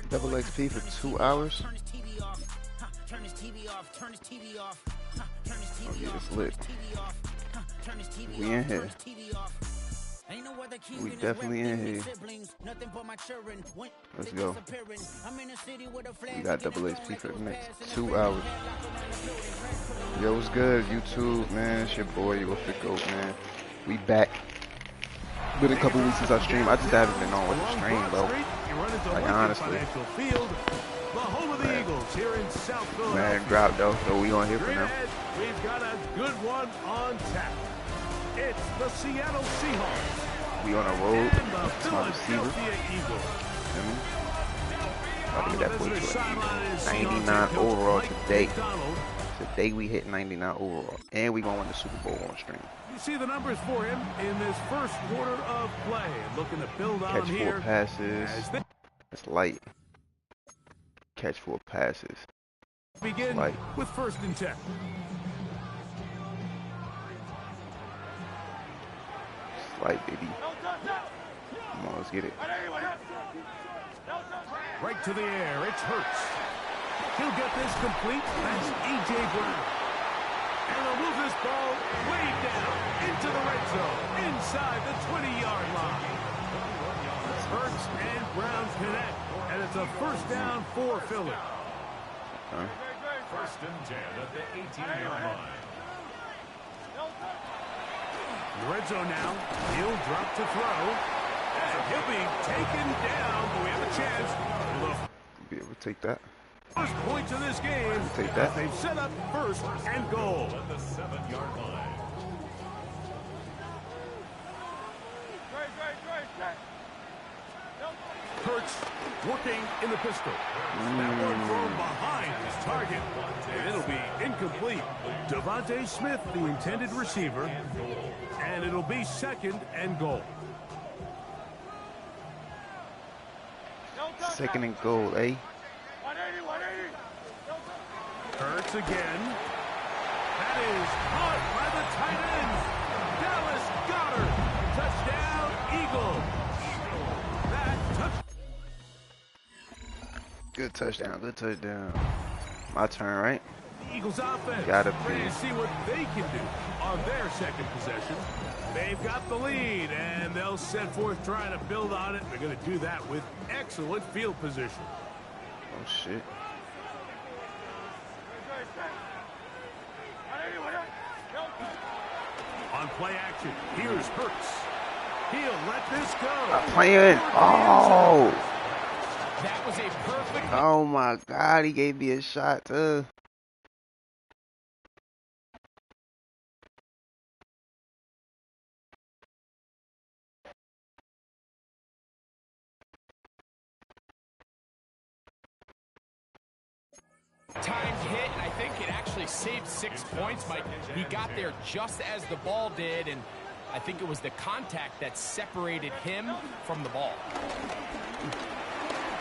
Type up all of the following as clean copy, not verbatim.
Double XP for 2 hours. Oh yeah, it's lit. We in here. We definitely in here. Let's go. We got double XP for the next 2 hours. Yo, what's good, YouTube, man? It's your boy, your Goat, man. We back. Been a couple weeks since I streamed. I just haven't been on with the stream, bro. Like, honestly. Man, drop though, so we on here for now. We've got a good one on tap. It's the Seattle Seahawks. We on a road to my receiver. About to get that boy to 99 overall today. Today we hit 99 overall, and we gonna win the Super Bowl on stream. You see the numbers for him in this first quarter of play. Looking to build on here. Catch 4 passes. It's light. Catch 4 passes. Begin with 1st and 10. Light, baby. Come on, let's get it. Right to the air. It's Hurts. He'll get this complete. That's E.J. Brown. And he'll move this ball way down into the red zone, inside the 20-yard line. Hurts and Brown connect, and it's a 1st down for Philly. 1st and 10 at the 18-yard line. In the red zone now. He'll drop to throw. And he'll be taken down. But we have a chance. Be able to take that. First points of this game. Take that. They've set up 1st and goal. At the 7-yard line. Hurts working in the pistol. That one thrown behind his target. And it'll be incomplete. Devontae Smith, the intended receiver. And it'll be 2nd and goal. 2nd and goal, eh? Hurts again. That is caught by the tight end. Dallas Goddard. Touchdown, Eagles. Good touchdown, good touchdown. My turn, right? The Eagles offense. Gotta ready be. to see what they can do on their 2nd possession. They've got the lead, and they'll set forth trying to build on it. They're going to do that with excellent field position. Oh, shit. On play action, here's Hurts. He'll let this go. I'm playing. Oh. That was a perfect. Oh, my God. He gave me a shot, too. Timed hit, and I think it actually saved 6 points, Mike. He got there just as the ball did, and I think it was the contact that separated him from the ball.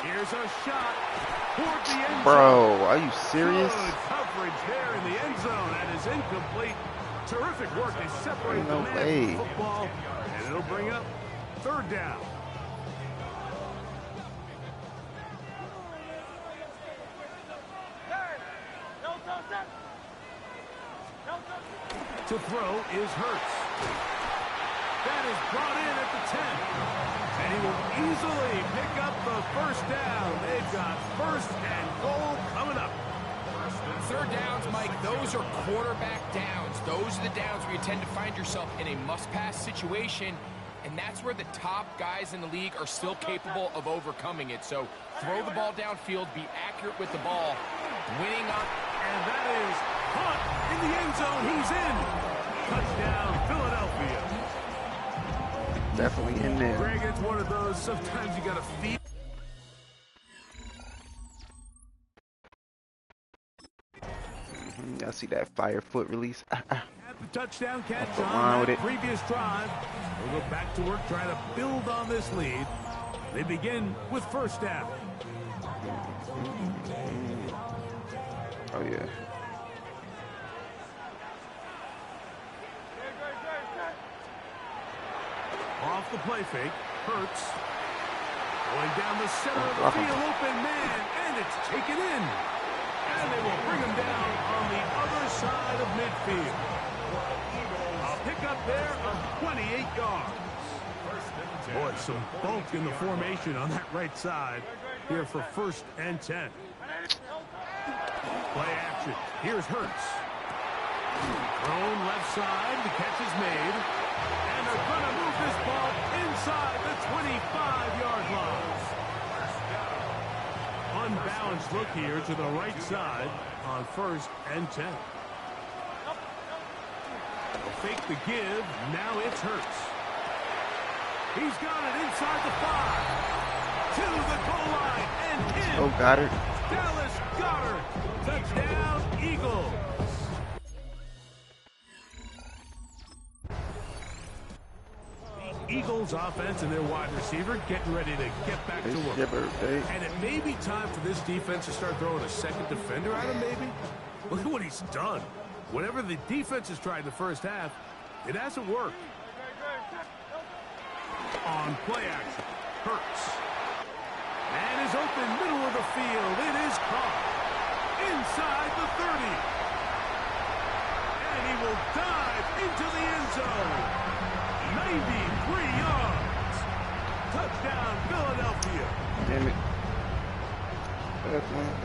Here's a shot toward the end zone. Bro, are you serious? Good coverage there in the end zone, and is incomplete. Terrific work. They separate No the man way. from the football, and it'll bring up 3rd down. To throw is Hurts. That is brought in at the 10. And he will easily pick up the 1st down. They've got 1st and goal coming up. 3rd downs, Mike, those are quarterback downs. Those are the downs where you tend to find yourself in a must-pass situation, and that's where the top guys in the league are still capable of overcoming it. So throw the ball downfield, be accurate with the ball, winning on. And that is caught in the end zone. He's in. Touchdown, Philadelphia. Definitely in there. Greg, it's one of those, sometimes you got to feel. Y'all see that fire foot release? At the touchdown catch That's the line on with that it. previous drive. We'll go back to work trying to build on this lead. They begin with 1st down. Oh, yeah. Off the play fake. Hurts. Going down the center of the Block him. field. Open man. And it's taken in. And they will bring him down on the other side of midfield. A pickup there of 28 yards. Boy, some bulk in the formation on that right side here for 1st and 10. Play action. Here's Hurts. Thrown left side. The catch is made. And they're going to move this ball inside the 25-yard line. Unbalanced look here to the right side on 1st and 10. Fake the give. Now it's Hurts. He's got it inside the 5. To the goal line and in. Oh, got it. Dallas Goedert. Touchdown, Eagles. The Eagles offense and their wide receiver getting ready to get back to work. And it may be time for this defense to start throwing a second defender at him, maybe. Look at what he's done. Whatever the defense has tried in the first half, it hasn't worked. On play action, Hurts. Man is open, middle of the field. It is caught. Inside the 30. And he will dive into the end zone. 93 yards. Touchdown, Philadelphia. Damn it. That's one.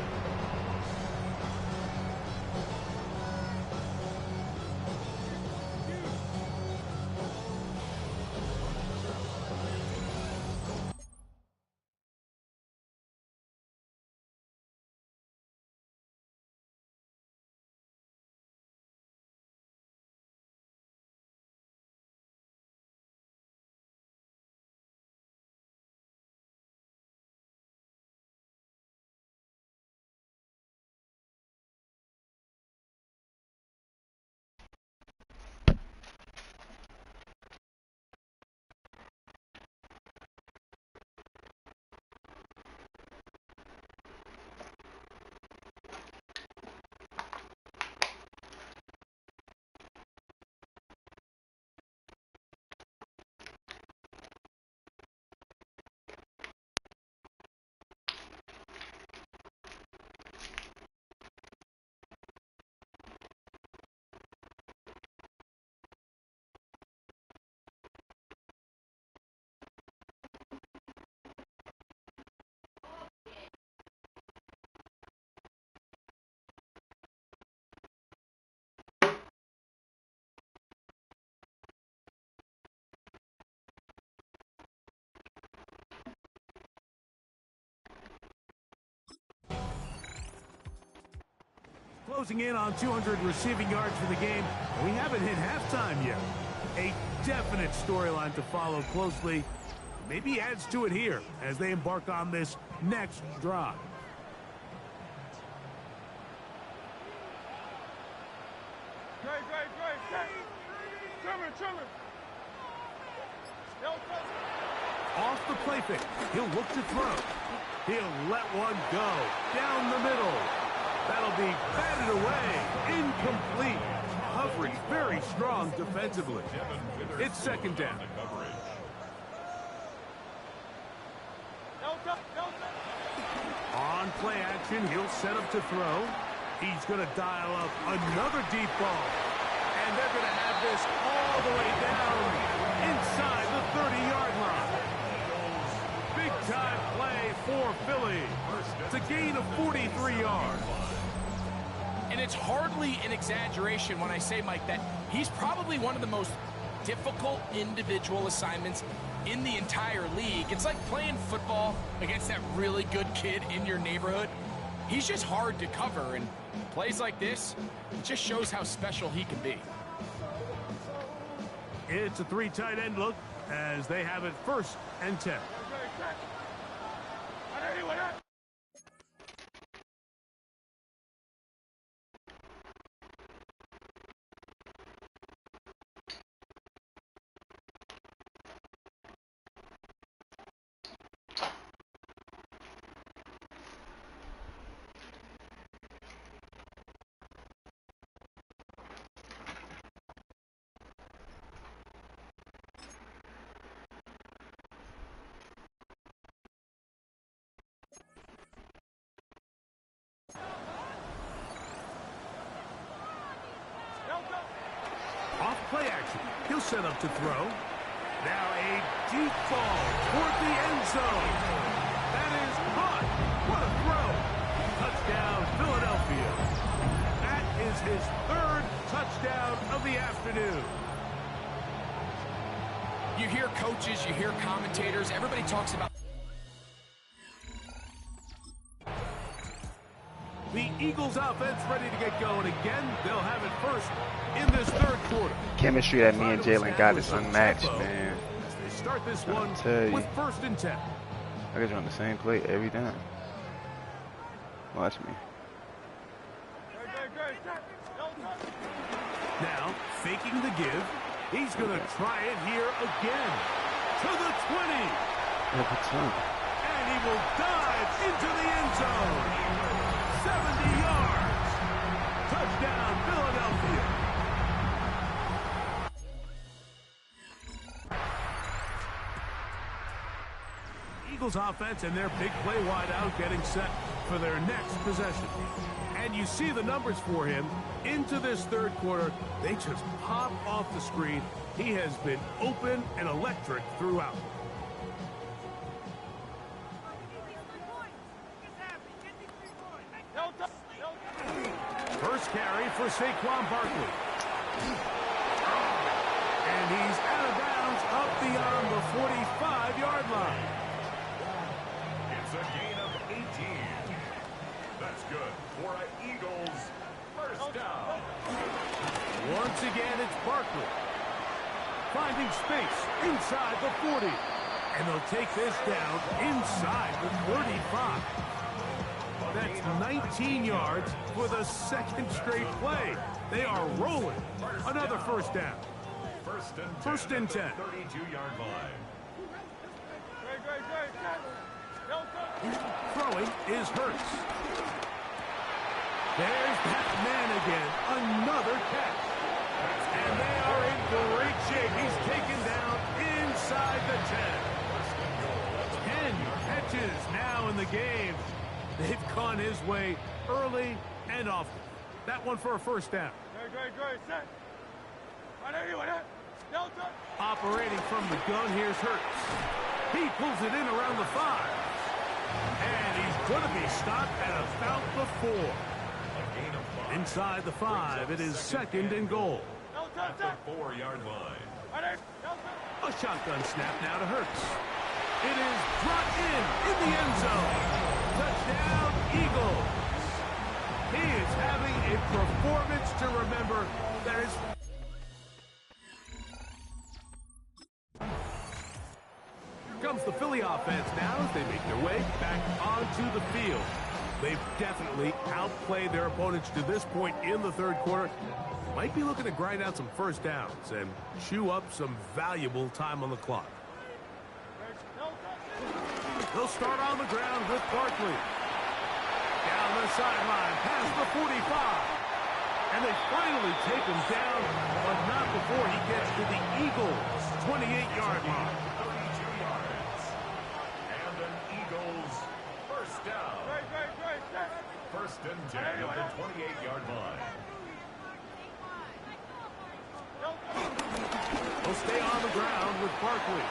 Closing in on 200 receiving yards for the game. We haven't hit halftime yet. A definite storyline to follow closely. Maybe adds to it here as they embark on this next drive. Off the play fake. He'll look to throw. He'll let one go. Down the middle. That'll be batted away. Incomplete. Coverage very strong defensively. It's 2nd down. On play action, he'll set up to throw. He's going to dial up another deep ball. And they're going to have this all the way down inside the 30-yard line. Big-time play for Philly. It's a gain of 43 yards. And it's hardly an exaggeration when I say, Mike, that he's probably one of the most difficult individual assignments in the entire league. It's like playing football against that really good kid in your neighborhood. He's just hard to cover, and plays like this, it just shows how special he can be. It's a 3 tight end look as they have it 1st and 10. set up to throw. Now a deep ball toward the end zone. That is caught. What a throw. Touchdown, Philadelphia. That is his third touchdown of the afternoon. You hear coaches, you hear commentators, everybody talks about the Eagles offense ready to get going again. They'll have it first in this third quarter. Chemistry that me and Jalen got is unmatched, man. As they start this one with 1st and 10. I guess run the same play every time. Watch me. Now, faking the give. He's going to try it here again. To the 20. And he will dive into the end zone. 70 yards. Touchdown, Philadelphia. Eagles offense and their big play wideout getting set for their next possession. And you see the numbers for him into this third quarter. They just pop off the screen. He has been open and electric throughout. First carry for Saquon Barkley. And he's out of bounds up beyond the 45-yard line. It's a gain of 18. That's good for an Eagles first down. Once again, it's Barkley. Finding space inside the 40. And they'll take this down inside the 35. That's 19 yards for the second straight play. They are rolling. Another first down. First and 10. 32-yard line. Throwing is Hurts. There's that man again. Another catch. And they are in great shape. He's taken down inside the 10. 10 catches now in the game. They've gone his way early and often. That one for a first down. Operating from the gun, here's Hurts. He pulls it in around the 5. And he's going to be stopped at about the 4. Inside the 5, it is 2nd and goal. At the 4-yard line. A shotgun snap now to Hurts. It is brought in the end zone. Touchdown, Eagles. He is having a performance to remember. That is... Here comes the Philly offense now as they make their way back onto the field. They've definitely outplayed their opponents to this point in the third quarter. Might be looking to grind out some first downs and chew up some valuable time on the clock. They'll start on the ground with Barkley. Down the sideline, past the 45. And they finally take him down, but not before he gets to the Eagles' 28-yard line. 32 yards. And an Eagles first down. First and 10 at the 28-yard line. He'll stay on the ground with Barkley.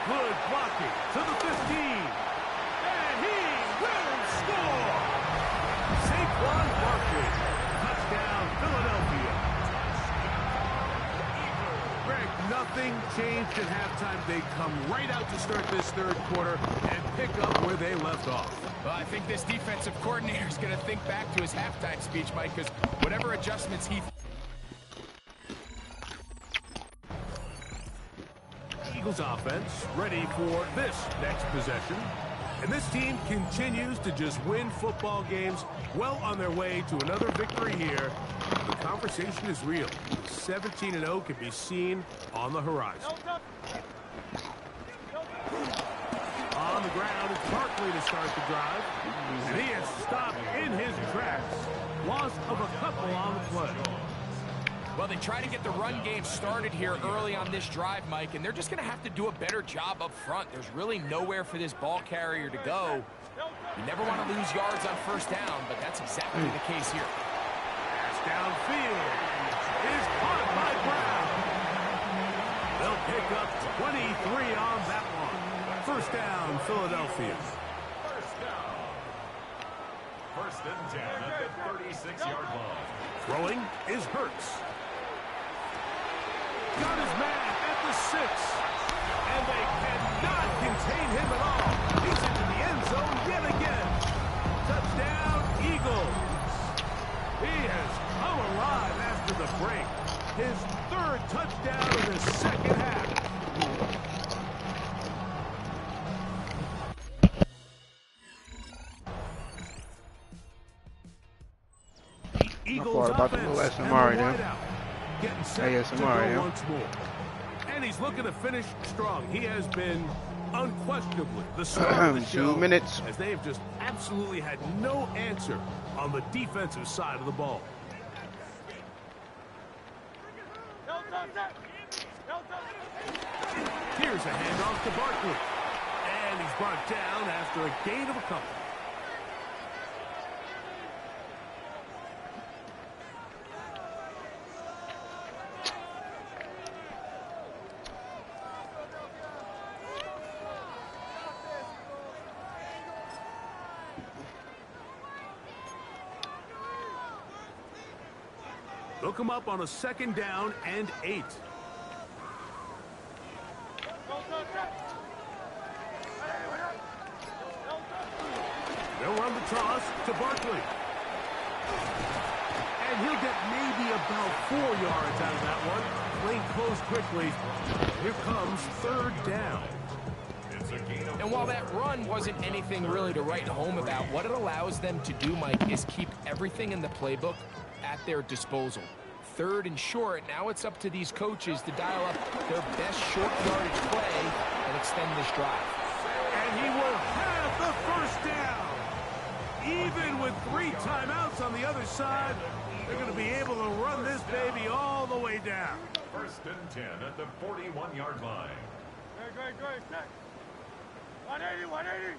Good blocking to the 15. And he will score. Saquon Barkley. Touchdown, Philadelphia. Greg, nothing changed at halftime. They come right out to start this third quarter and pick up where they left off. Well, I think this defensive coordinator is going to think back to his halftime speech, Mike, because whatever adjustments he... Eagles offense ready for this next possession. And this team continues to just win football games, well on their way to another victory here. The conversation is real. 17-0 can be seen on the horizon. On the ground, it's Barkley to start the drive. And he is stopped in his tracks. Loss of a couple on the play. Well, they try to get the run game started here early on this drive, Mike, and they're just going to have to do a better job up front. There's really nowhere for this ball carrier to go. You never want to lose yards on first down, but that's exactly the case here. Pass downfield is caught by Brown. pick up 23 on that one. First down, Philadelphia. First down. First and 10 at the 36-yard line. Throwing is Hurts. Got his man at the 6. And they cannot contain him at all. He's into the end zone yet again. Touchdown, Eagles. He has come alive after the break. His 3rd touchdown of the second half. The Eagles about the little SMR, getting set to go ASMR, once more. And he's looking to finish strong. He has been unquestionably the star of the show. 2 minutes. As they have just absolutely had no answer on the defensive side of the ball. Here's a handoff to Barkley. And he's brought down after a gain of a couple. They'll come up on a 2nd down and 8. They'll run the toss to Barkley. And he'll get maybe about 4 yards out of that one. Playing close quickly. Here comes 3rd down. And while that run wasn't anything really to write home about, what it allows them to do, Mike, is keep everything in the playbook at their disposal. 3rd and short, now it's up to these coaches to dial up their best short yardage play and extend this drive. And he will have the 1st down. Even with 3 timeouts on the other side, they're going to be able to run this baby all the way down. First and 10 at the 41-yard line. Great. 180.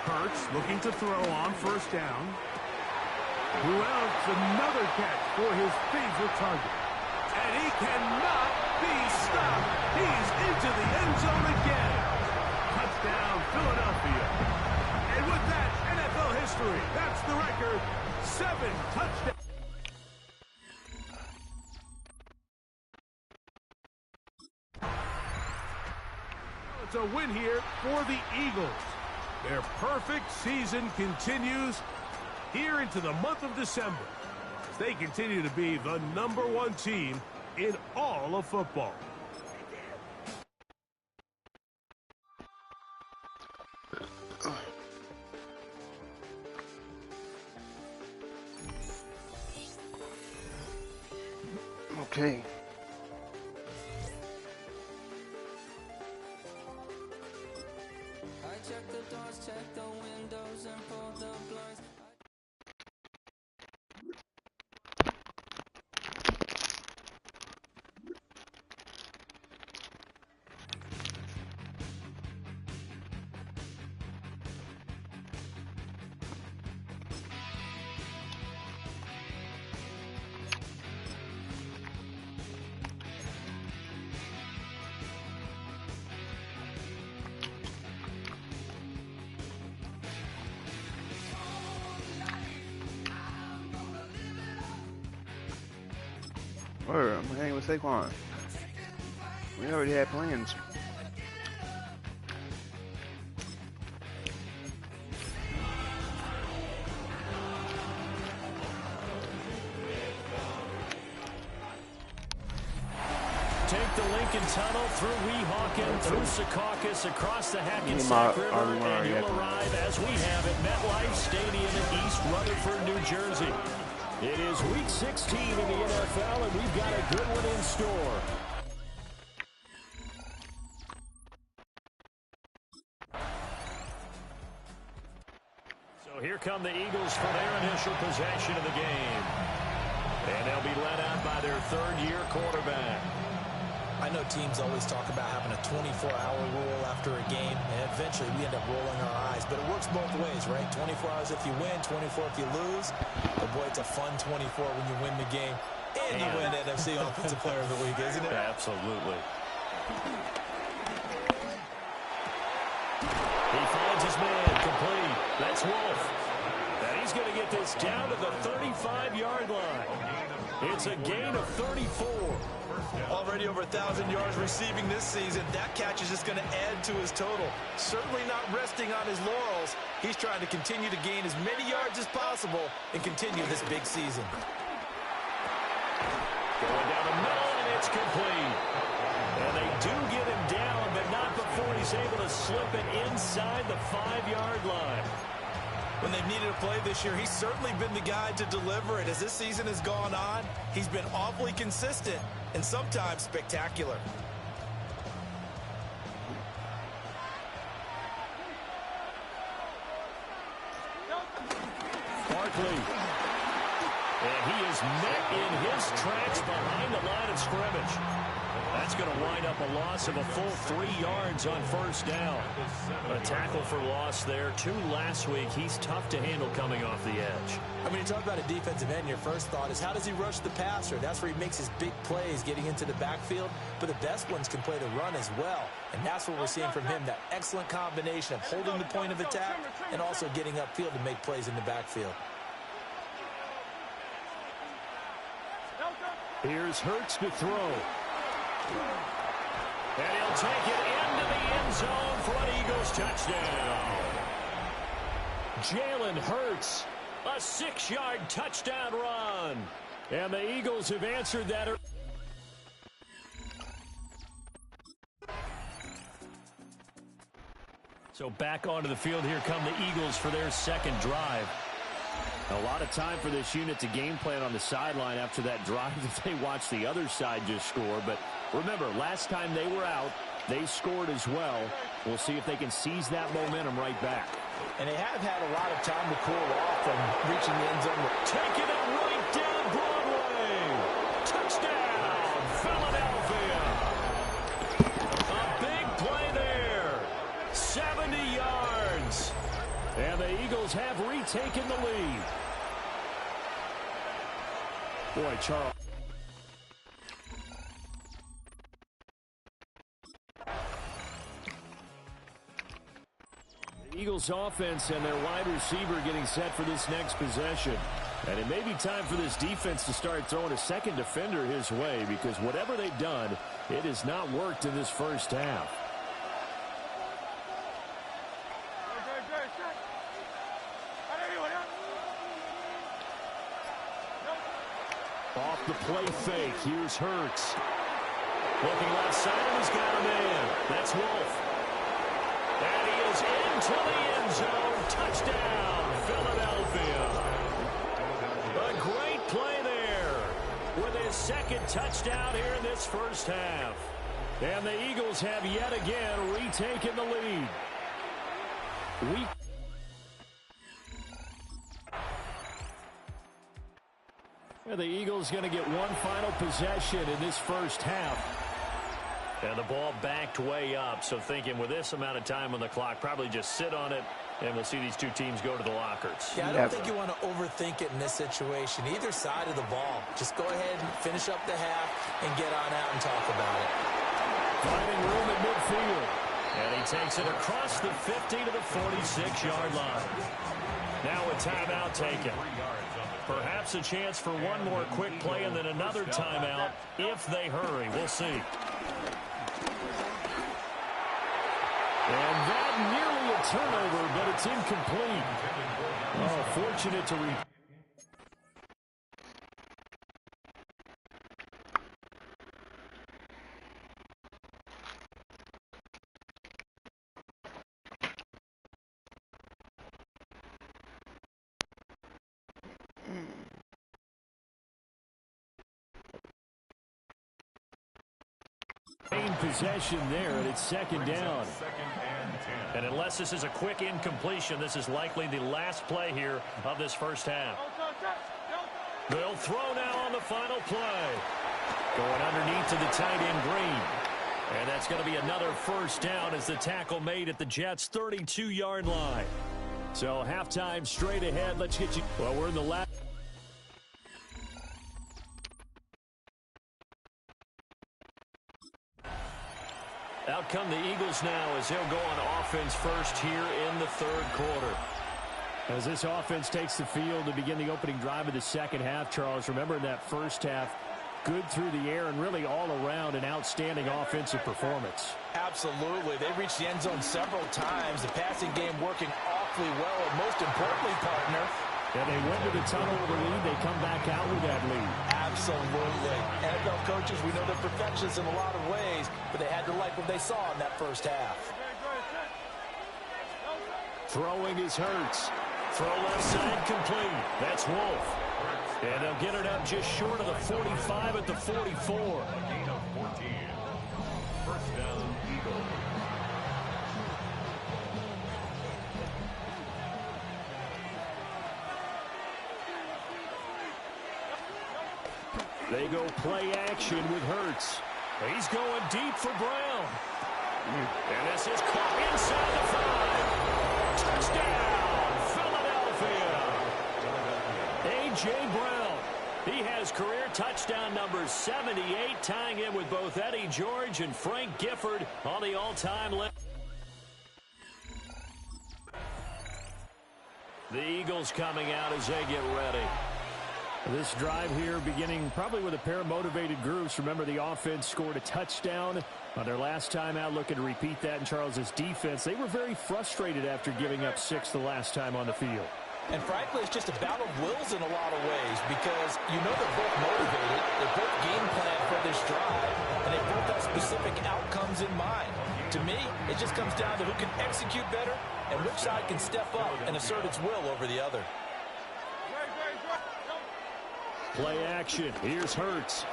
Hurts looking to throw on 1st down. Who else? Another catch for his favorite target. And he cannot be stopped. He's into the end zone again. Touchdown, Philadelphia. And with that, NFL history. That's the record. 7 touchdowns. It's a win here for the Eagles. Their perfect season continues here into the month of December, as they continue to be the #1 team in all of football. Okay. Check the doors, check the windows, and pull the blinds. Word, I'm hanging with Saquon. We already had plans. Take the Lincoln Tunnel through Weehawken, through Secaucus, across the Hackensack River, and you'll arrive, as we have, at MetLife Stadium in East Rutherford, New Jersey. It is Week 16 in the NFL, and we've got a good one in store. So here come the Eagles for their initial possession of the game. And they'll be led out by their 3rd-year quarterback. I know teams always talk about having a 24-hour rule after a game, and eventually we end up rolling our eyes. But it works both ways, right? 24 hours if you win, 24 if you lose. But, boy, it's a fun 24 when you win the game. And you win NFC Offensive Player of the Week, isn't it? Absolutely. He finds his man complete. That's Wolf. And he's going to get this down to the 35-yard line. It's a gain of 34. Already over 1,000 yards receiving this season. That catch is just going to add to his total. Certainly not resting on his laurels. He's trying to continue to gain as many yards as possible and continue this big season. Going down the middle, and it's complete. And they do get him down, but not before he's able to slip it inside the 5-yard line. When they've needed a play this year, he's certainly been the guy to deliver it. As this season has gone on, he's been awfully consistent and sometimes spectacular. Barkley. And he is met in his tracks behind the line of scrimmage. That's going to wind up a loss of a full 3 yards on first down. A tackle for loss there. 2 last week. He's tough to handle coming off the edge. I mean, you talk about a defensive end, your first thought is how does he rush the passer? That's where he makes his big plays getting into the backfield. But the best ones can play the run as well. And that's what we're seeing from him, that excellent combination of holding the point of attack and also getting upfield to make plays in the backfield. Here's Hurts to throw. And he'll take it into the end zone for an Eagles touchdown. Jalen Hurts, a 6-yard touchdown run. And the Eagles have answered that. So back onto the field, here come the Eagles for their second drive. A lot of time for this unit to game plan on the sideline after that drive that they watched the other side just score. But remember, last time they were out, they scored as well. We'll see if they can seize that momentum right back. And they have had a lot of time to cool off from reaching the end zone. Taking it right down Broadway. Touchdown, Philadelphia. A big play there. 70 yards. And the Eagles have retaken the lead. Boy, Charles. The Eagles offense and their wide receiver getting set for this next possession. And it may be time for this defense to start throwing a second defender his way, because whatever they've done, it has not worked in this first half. Off the play fake, here's Hurts. Looking left side, and he's got a man. That's Wolf. And he is into the end zone. Touchdown, Philadelphia. A great play there with his second touchdown here in this first half. And the Eagles have yet again retaken the lead. The Eagles going to get one final possession in this first half. And the ball backed way up, so thinking with this amount of time on the clock, probably just sit on it, and we'll see these two teams go to the lockers. Yeah, I don't think you want to overthink it in this situation. Either side of the ball. Just go ahead and finish up the half and get on out and talk about it. Finding room at midfield. And he takes it across the 50 to the 46-yard line. Now a timeout taken. Perhaps a chance for one more quick play and then another timeout if they hurry. We'll see. And that nearly a turnover, but it's incomplete. Oh, fortunate to possession there, and it's second down. And unless this is a quick incompletion, this is likely the last play here of this first half. They'll throw now on the final play. Going underneath to the tight end, Green. And that's going to be another first down as the tackle made at the Jets' 32-yard line. So halftime straight ahead. Let's get you. Well, we're in the last. Out come the Eagles now as they'll go on offense first here in the third quarter. As this offense takes the field to begin the opening drive of the second half, Charles, remember in that first half, good through the air and really all around an outstanding offensive performance. Absolutely. They reached the end zone several times. The passing game working awfully well. And most importantly, partner, and they went to the tunnel with a lead. They come back out with that lead. Absolutely. NFL coaches, we know they're perfectionists in a lot of ways, but they had to like what they saw in that first half. Throwing is Hurts. Throw left side complete. That's Wolf. And they'll get it up just short of the 45 at the 44. A gain of 14. First down, Eagles. They go play action with Hurts. He's going deep for Brown. And this is caught inside the 5. Touchdown, Philadelphia. A.J. Brown. He has career touchdown number 78, tying him with both Eddie George and Frank Gifford on the all-time list. The Eagles coming out as they get ready. This drive here beginning probably with a pair of motivated groups. Remember, the offense scored a touchdown on their last time out. Looking to repeat that in Charles's defense. They were very frustrated after giving up 6 the last time on the field. And frankly, it's just a battle of wills in a lot of ways because you know they're both motivated. They both game plan for this drive, and they both have specific outcomes in mind. To me, it just comes down to who can execute better and which side can step up and assert its will over the other. Play action. Here's Hurts.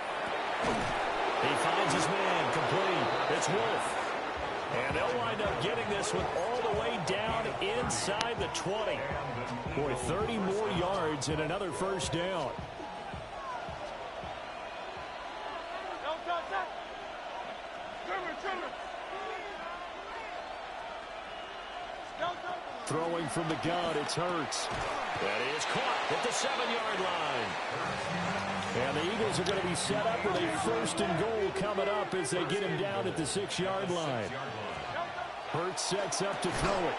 He finds his man complete. It's Wolf. And they'll wind up getting this one all the way down inside the 20. Boy, 30 more yards and another first down. Throwing from the gun, it's Hurts. That is caught at the 7-yard line. And the Eagles are going to be set up with a first and goal coming up as they get him down at the 6-yard line. Hurts sets up to throw it.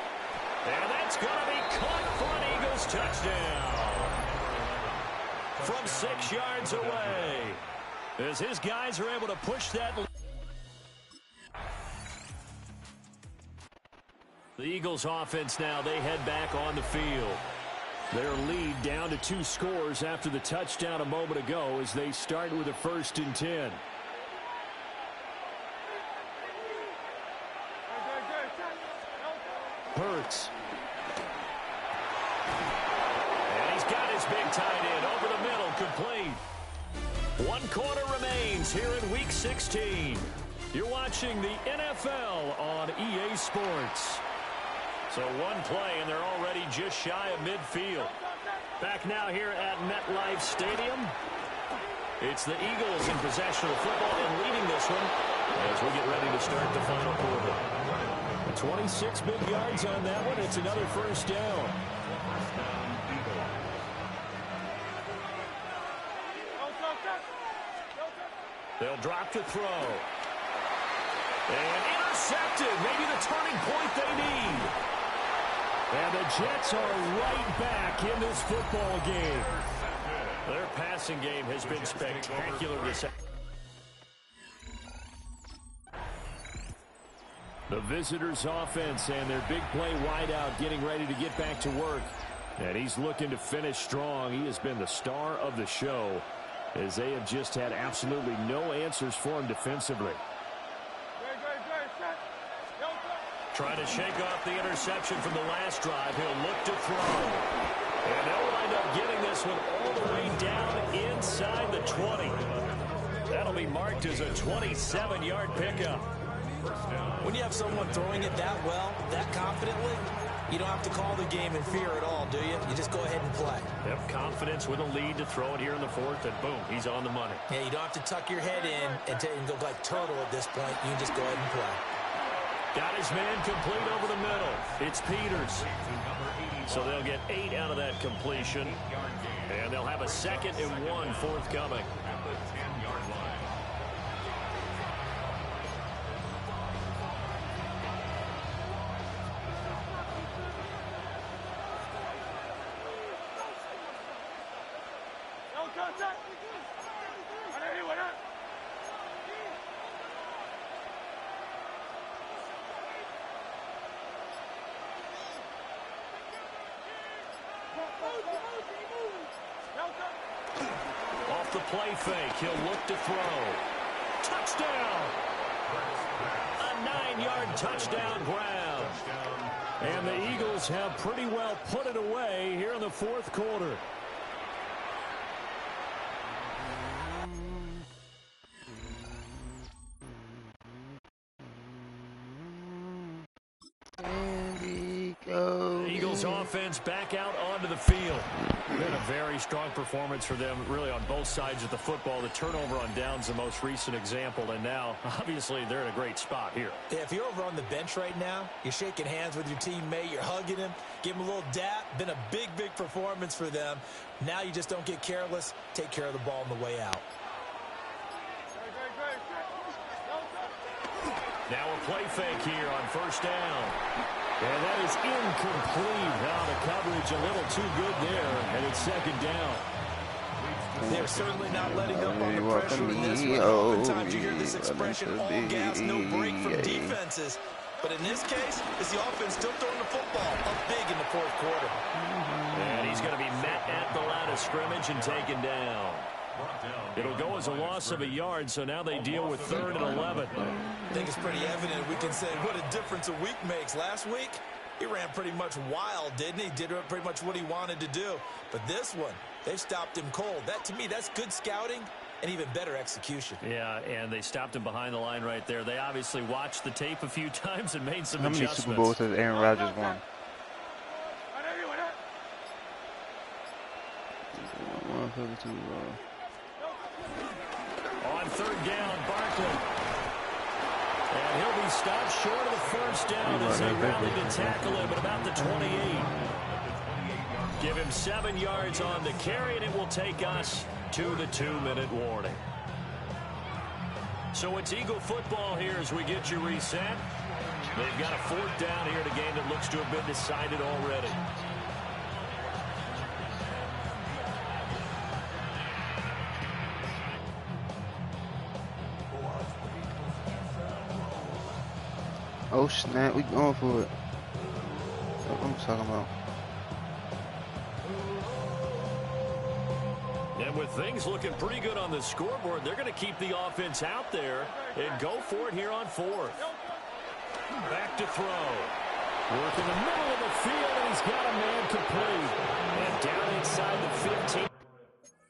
And that's going to be caught for an Eagles touchdown. From 6 yards away. As his guys are able to push that. The Eagles offense now, they head back on the field. Their lead down to 2 scores after the touchdown a moment ago as they start with a 1st and 10. Hurts. And he's got his big tight end over the middle, complete. 1 quarter remains here in Week 16. You're watching the NFL on EA Sports. So 1 play, and they're already just shy of midfield. Back now here at MetLife Stadium. It's the Eagles in possession of the football and leading this one as we get ready to start the final quarter. 26 big yards on that one. It's another first down. They'll drop to throw. And intercepted. Maybe the turning point they need. And the Jets are right back in this football game. Their passing game has been spectacular this. The visitors' offense and their big play wideout getting ready to get back to work. And he's looking to finish strong. He has been the star of the show as they have just had absolutely no answers for him defensively. Trying to shake off the interception from the last drive. He'll look to throw. And they'll wind up getting this one all the way down inside the 20. That'll be marked as a 27-yard pickup. When you have someone throwing it that well, that confidently, You don't have to call the game in fear at all, do you? You just go ahead and play. Yep, confidence with a lead to throw it here in the fourth, and boom, he's on the money. Yeah, you don't have to tuck your head in and go like turtle at this point. You can just go ahead and play. Got his man complete over the middle. It's Peters. So they'll get 8 out of that completion. And they'll have a 2nd and 1 forthcoming. At the 10-yard line. Off the play fake, he'll look to throw. Touchdown! A 9-yard touchdown grab. And the Eagles have pretty well put it away here in the fourth quarter. Eagles offense back out onto the field. Been a very strong performance for them, really, on both sides of the football. The turnover on downs, the most recent example, and now, obviously, they're in a great spot here. Yeah, if you're over on the bench right now, you're shaking hands with your teammate, you're hugging him, give him a little dap. Been a big, big performance for them. Now you just don't get careless. Take care of the ball on the way out. Now a play fake here on first down. And that is incomplete. Now the coverage a little too good there, and it's 2nd down. They're certainly not letting up on the pressure in this one. Oftentimes you hear this expression, all gas, no break from defenses. But in this case, it's the offense still throwing the football up big in the fourth quarter. And he's going to be met at the line of scrimmage and taken down. It'll go as a loss of a yard, so now they deal with 3rd and 11. I think it's pretty evident. We can say what a difference a week makes. Last week, he ran pretty much wild, didn't he? Did pretty much what he wanted to do. But this one, they stopped him cold. That, to me, that's good scouting and even better execution. Yeah, and they stopped him behind the line right there. They obviously watched the tape a few times and made some adjustments. How many Super Bowls has Aaron Rodgers won? On 3rd down, Barkley. And he'll be stopped short of the first down as they rallied to tackle him at about the 28. Give him 7 yards on the carry, and it will take us to the 2-minute warning. So it's Eagle football here as we get you reset. They've got a 4th down here in a game that looks to have been decided already. Oh snap, we going for it. What I'm talking about. And with things looking pretty good on the scoreboard, they're going to keep the offense out there and go for it here on 4th. Back to throw. Work in the middle of the field, and he's got a man complete. And down inside the 15.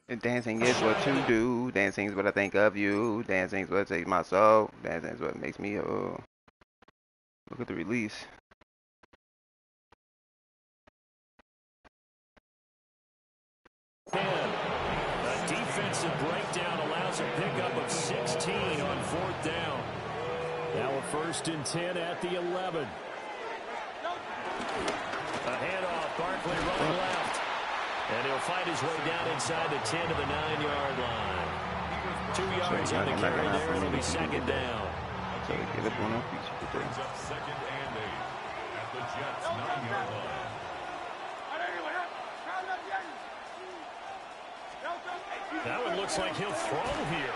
And dancing is what you do. Dancing is what I think of you. Dancing is what takes my soul. Dancing is what makes me look at the release. A defensive breakdown allows a pickup of 16 on 4th down. Now a 1st and 10 at the 11. A handoff, Barkley running left. And he'll find his way down inside the 10 to the 9-yard line. 2 yards on the carry there. It'll be 2nd down. So they get up on our feet. Brings up 2nd and 8 at the Jets' 9-yard line. That one looks like he'll throw here.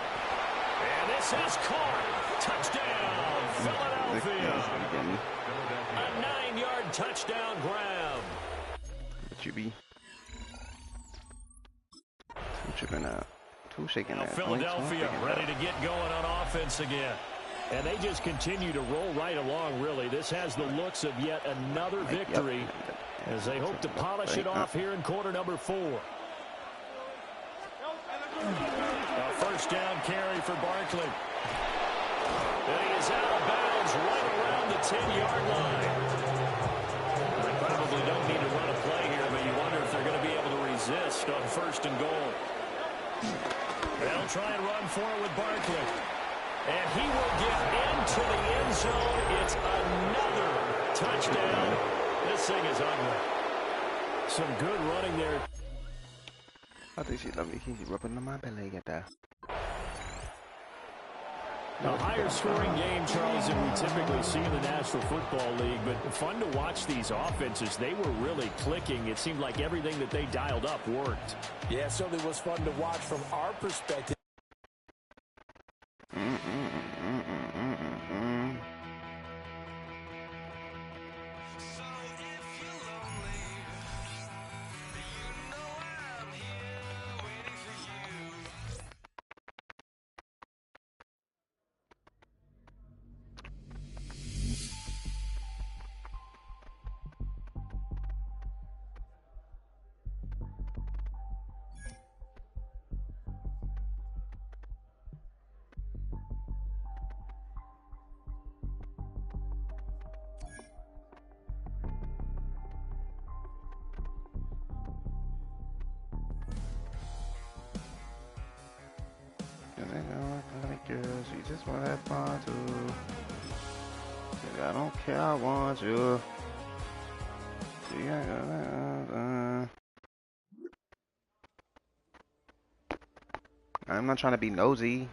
And this is caught. Touchdown, Philadelphia. A 9-yard touchdown grab. What you be? Two chipping out. Two shaking out. Philadelphia ready to get going on offense again. And they just continue to roll right along, really. This has the looks of yet another victory as they hope to polish it off here in quarter number 4. A 1st down carry for Barkley. And he is out of bounds right around the 10-yard line. probably don't need to run a play here, but you wonder if they're going to be able to resist on 1st and goal. They'll try and run for it with Barkley. And he will get into the end zone. It's another touchdown. This thing is ugly. Some good running there. I think she loved me. She's rubbing on my belly. Get that. A higher scoring game, Charles, than we typically see in the National Football League, but fun to watch these offenses. They were really clicking. It seemed like everything that they dialed up worked. Yeah, it certainly was fun to watch from our perspective. You just want to have fun too. I don't care, I want you. I'm not trying to be nosy.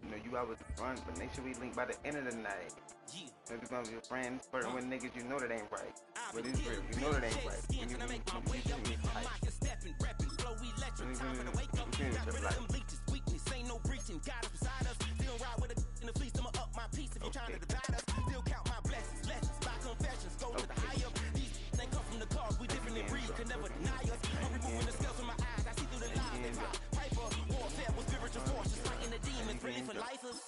You know, you always run, but make sure we link by the end of the night. Maybe gonna be your friend, flirting with niggas, you know that ain't right. But it's real, you know that ain't right. When you ain't no breaching, got us beside us. Still ride with a in the fleece, I'ma up my piece if you trying to divide us. Still count my blessings, lessons, my confessions, go to the higher. These they come from the cars, we different in breed, can never deny us. I'm removing the scales from my eyes, I see through the lies they rock. Piper, warfare with spiritual forces, fighting the demons, really for lifers.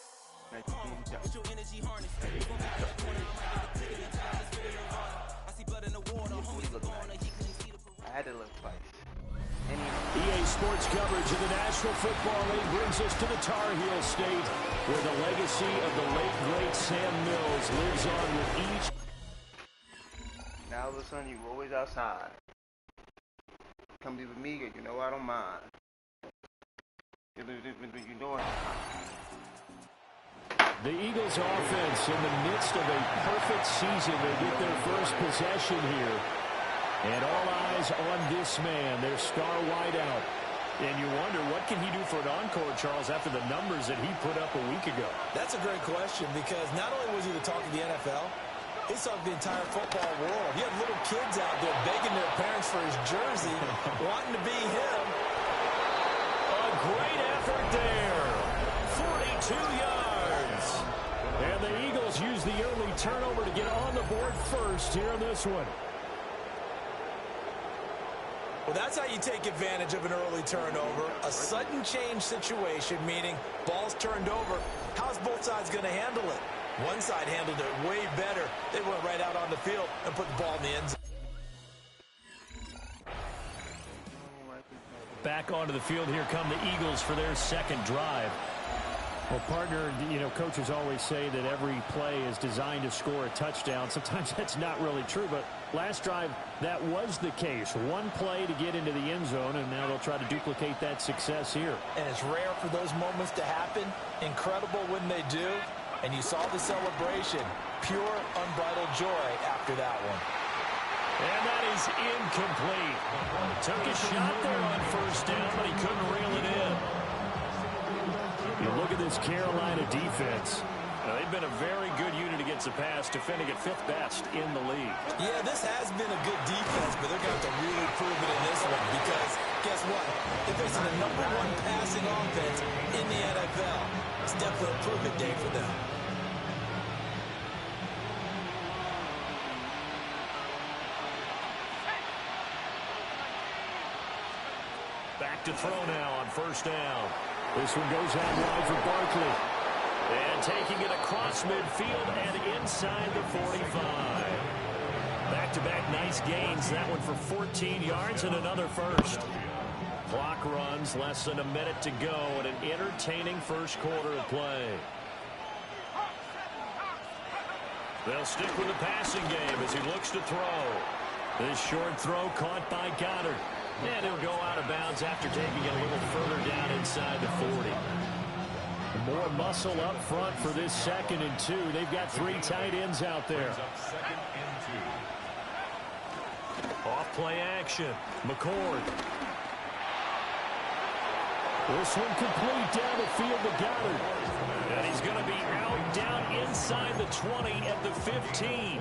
With your energy harness, we gon' get that corner, you might get a ticket until I just spit it in water. I see blood in the water, homies look on her, he couldn't see the parade. I had to look twice. EA Sports coverage of the National Football League brings us to the Tar Heel State, where the legacy of the late, great Sam Mills lives on with each. Now all of a sudden you always outside. Come be with me, you know I don't mind. You know it. The Eagles offense in the midst of a perfect season. They get their first possession here. And all eyes on this man, their star wideout. And you wonder, what can he do for an encore, Charles, after the numbers that he put up a week ago? That's a great question, because not only was he the talk of the NFL, he talked the entire football world. He had little kids out there begging their parents for his jersey, wanting to be him. A great effort there. 42 yards. And the Eagles use the early turnover to get on the board first here in this one. Well, that's how you take advantage of an early turnover. A sudden change situation, meaning ball's turned over. How's both sides going to handle it? One side handled it way better. They went right out on the field and put the ball in the end zone. Back onto the field, here come the Eagles for their second drive. Well, partner, you know, coaches always say that every play is designed to score a touchdown. Sometimes that's not really true, but last drive, that was the case. One play to get into the end zone, and now they'll try to duplicate that success here. And it's rare for those moments to happen. Incredible when they do. And you saw the celebration. Pure, unbridled joy after that one. And that is incomplete. Took a shot there on first down, but he couldn't reel it in. You look at this Carolina defense. They've been a very good unit against the pass, defending at 5th best in the league. Yeah, this has been a good defense, but they're going to have to really prove it in this one, because guess what? They're facing the #1 passing offense in the NFL. It's definitely a prove-it day for them. Back to throw now on first down. This one goes out wide for Barkley. And taking it across midfield and inside the 45. Back-to-back nice gains. That one for 14 yards and another first. Clock runs, less than a minute to go, and an entertaining first quarter of play. They'll stick with the passing game as he looks to throw. This short throw caught by Goddard. And he'll go out of bounds after taking it a little further down inside the 40. More muscle up front for this 2nd and 2. They've got 3 tight ends out there. Off play action. McCord. This one complete down the field to Goddard. And he's going to be out down inside the 20 at the 15.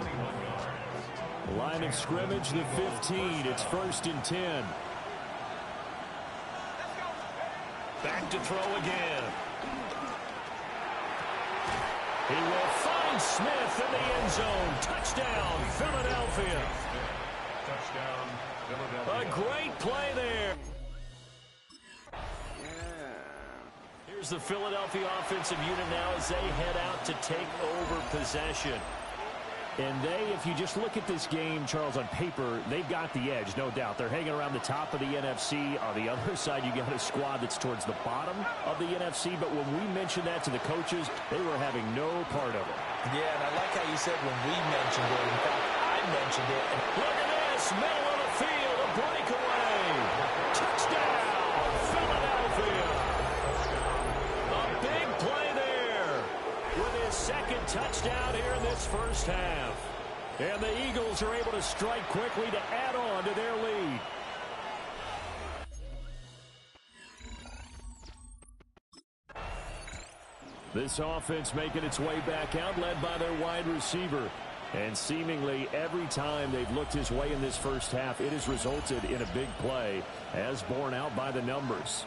Line of scrimmage, the 15. It's 1st and 10. Back to throw again. He will find Smith in the end zone. Touchdown, Philadelphia. Touchdown, Philadelphia. A great play there. Here's the Philadelphia offensive unit now as they head out to take over possession. And if you just look at this game, Charles, on paper, they've got the edge, no doubt. They're hanging around the top of the NFC. On the other side, you got a squad that's towards the bottom of the NFC. But when we mentioned that to the coaches, they were having no part of it. Yeah, and I like how you said when we mentioned it. In fact, I mentioned it. And look at this, middle of the field, a breakaway. Touchdown, Philadelphia. A big play there with his 2nd touchdown here in this first half. And the Eagles are able to strike quickly to add on to their lead. This offense making its way back out, led by their wide receiver. And seemingly every time they've looked his way in this first half, it has resulted in a big play, as borne out by the numbers.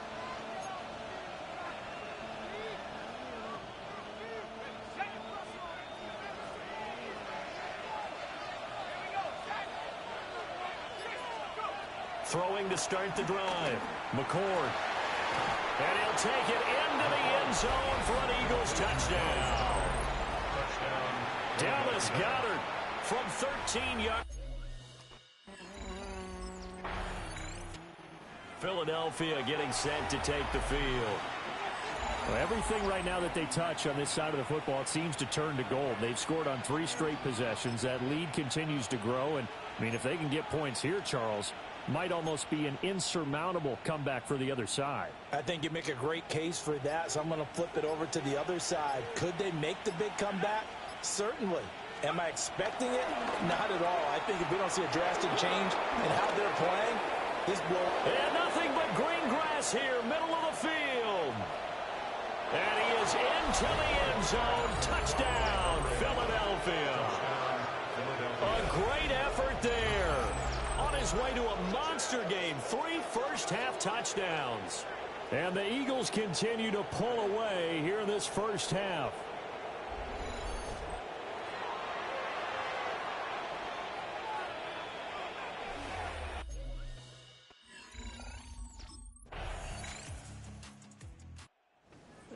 Throwing to start the drive. McCord. And he'll take it into the end zone for an Eagles touchdown. Dallas Goddard from 13 yards. Philadelphia getting set to take the field. Well, everything right now that they touch on this side of the football, it seems to turn to gold. They've scored on 3 straight possessions. That lead continues to grow. And, I mean, if they can get points here, Charles, might almost be an insurmountable comeback for the other side. I think you make a great case for that, so I'm going to flip it over to the other side. Could they make the big comeback? Certainly. Am I expecting it? Not at all. I think if we don't see a drastic change in how they're playing, this blow. And nothing but green grass here, middle of the field. And he is into the end zone. Touchdown, Philadelphia. A great effort there. On his way to a monster game, 3 first-half touchdowns. And the Eagles continue to pull away here in this first half.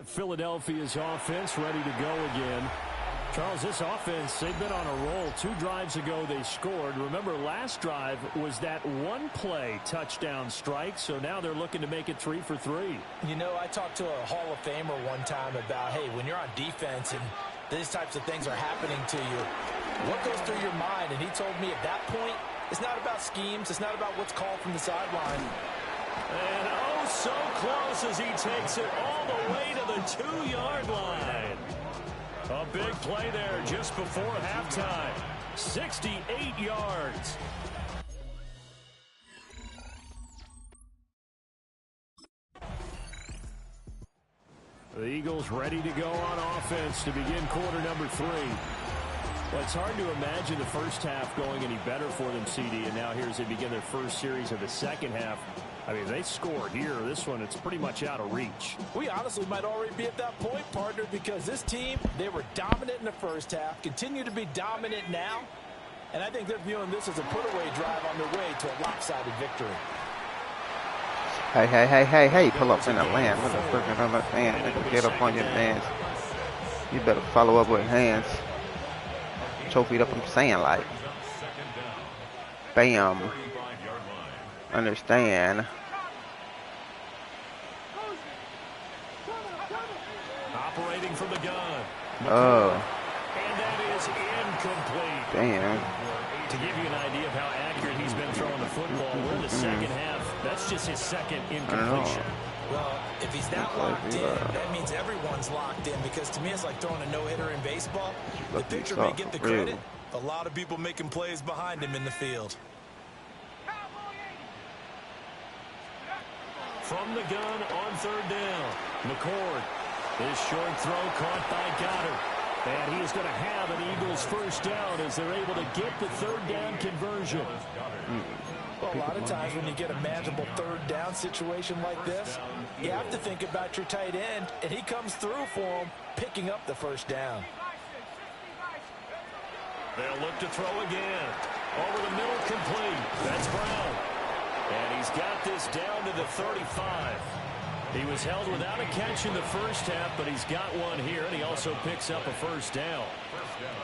Philadelphia's offense ready to go again. Charles, this offense, they've been on a roll. 2 drives ago, they scored. Remember, last drive was that 1-play touchdown strike, so now they're looking to make it 3 for 3. You know, I talked to a Hall of Famer one time about, hey, when you're on defense and these types of things are happening to you, what goes through your mind? And he told me at that point, it's not about schemes. It's not about what's called from the sideline. And oh, so close as he takes it all the way to the 2-yard line. A big play there just before halftime. 68 yards. The Eagles ready to go on offense to begin quarter number 3. Well, it's hard to imagine the first half going any better for them, CD, and now here as they begin their first series of the second half. I mean, they score here. This one, it's pretty much out of reach. We honestly might already be at that point, partner, because this team, they were dominant in the first half, continue to be dominant now, and I think they're viewing this as a put-away drive on their way to a lopsided victory. Hey, pull up in the land. What the fuck is on that hand? Get up on your hands. You better follow up with hands. 2 feet up, I'm saying, like, bam. Understand. Operating from the gun. Oh. And that is It's incomplete. Damn. To give you an idea of how accurate he's been throwing the football, we're in the second half. That's just his second incompletion. Well, if he's that locked in, that means everyone's locked in, because to me it's like throwing a no-hitter in baseball. The pitcher may get the credit, a lot of people making plays behind him in the field. From the gun on third down, McCord. His short throw caught by Goddard. And he is going to have an Eagles first down as they're able to get the third down conversion. Well, a lot of times when you get a manageable third down situation like this, you have to think about your tight end, and he comes through for him, picking up the first down. They'll look to throw again. Over the middle, complete. That's Brown. And he's got this down to the 35. He was held without a catch in the first half, but he's got one here, and he also picks up a first down. First down,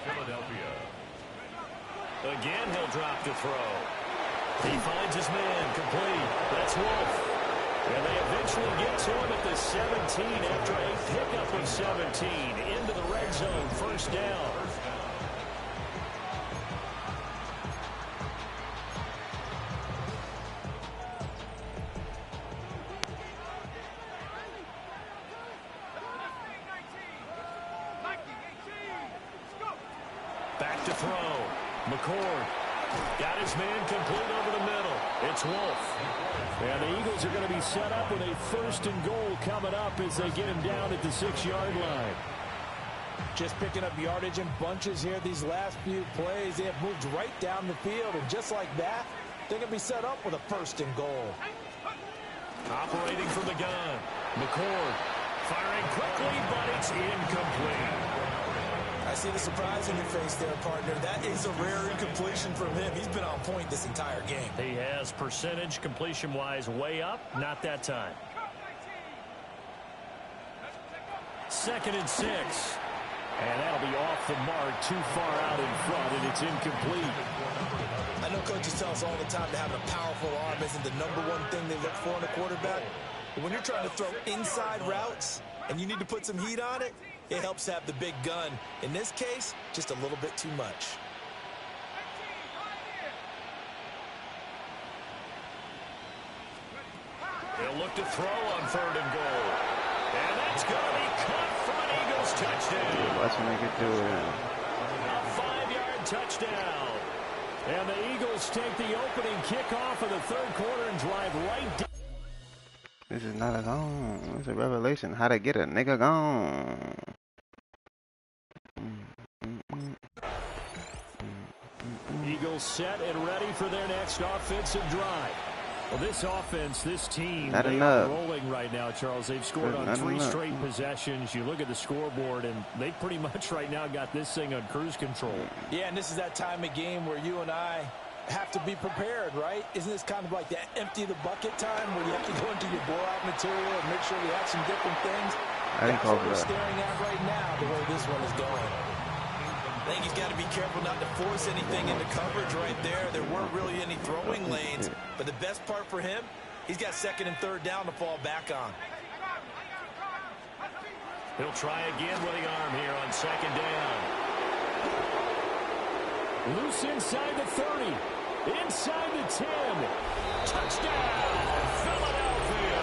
Philadelphia. Again, he'll drop to throw. He finds his man, complete. That's Wolf. And they eventually get to him at the 17 after a pickup of 17 into the red zone. First down. Back to throw. McCord got his man complete over the middle. It's Wolf. And the Eagles are going to be set up with a first and goal coming up as they get him down at the 6-yard line. Just picking up yardage in bunches here these last few plays. They have moved right down the field, and just like that, they're going to be set up with a first and goal. Operating from the gun. McCord firing quickly, but it's incomplete. I see the surprise in your face there, partner. That is a rare incompletion from him. He's been on point this entire game. He has percentage completion-wise way up. Not that time. 2nd and 6. And that'll be off the mark, too far out in front, and it's incomplete. I know coaches tell us all the time that having a powerful arm isn't the #1 thing they look for in a quarterback. But when you're trying to throw inside routes and you need to put some heat on it, it helps have the big gun. In this case, just a little bit too much. They'll look to throw on 3rd and goal. And that's going to be caught for an Eagles touchdown. Watch him make it do it. A 5-yard touchdown. And the Eagles take the opening kickoff of the 3rd quarter and drive right down. This is not a gone. It's a revelation. How to get a nigga gone. Eagles set and ready for their next offensive drive. Well, this offense, this team, Not they enough. are rolling right now, Charles. They've scored on 3 straight possessions. You look at the scoreboard, and they pretty much right now got this thing on cruise control. Yeah, and this is that time of game where you and I have to be prepared, right? Isn't this kind of like that empty the bucket time where you have to go into your blowout material and make sure you have some different things? That's what we're staring at right now, the way this one is going. I think he's got to be careful not to force anything into coverage right there. There weren't really any throwing lanes, but the best part for him, he's got 2nd and 3rd down to fall back on. He'll try again with the arm here on 2nd down. Loose inside the 30. Inside the 10. Touchdown, Philadelphia.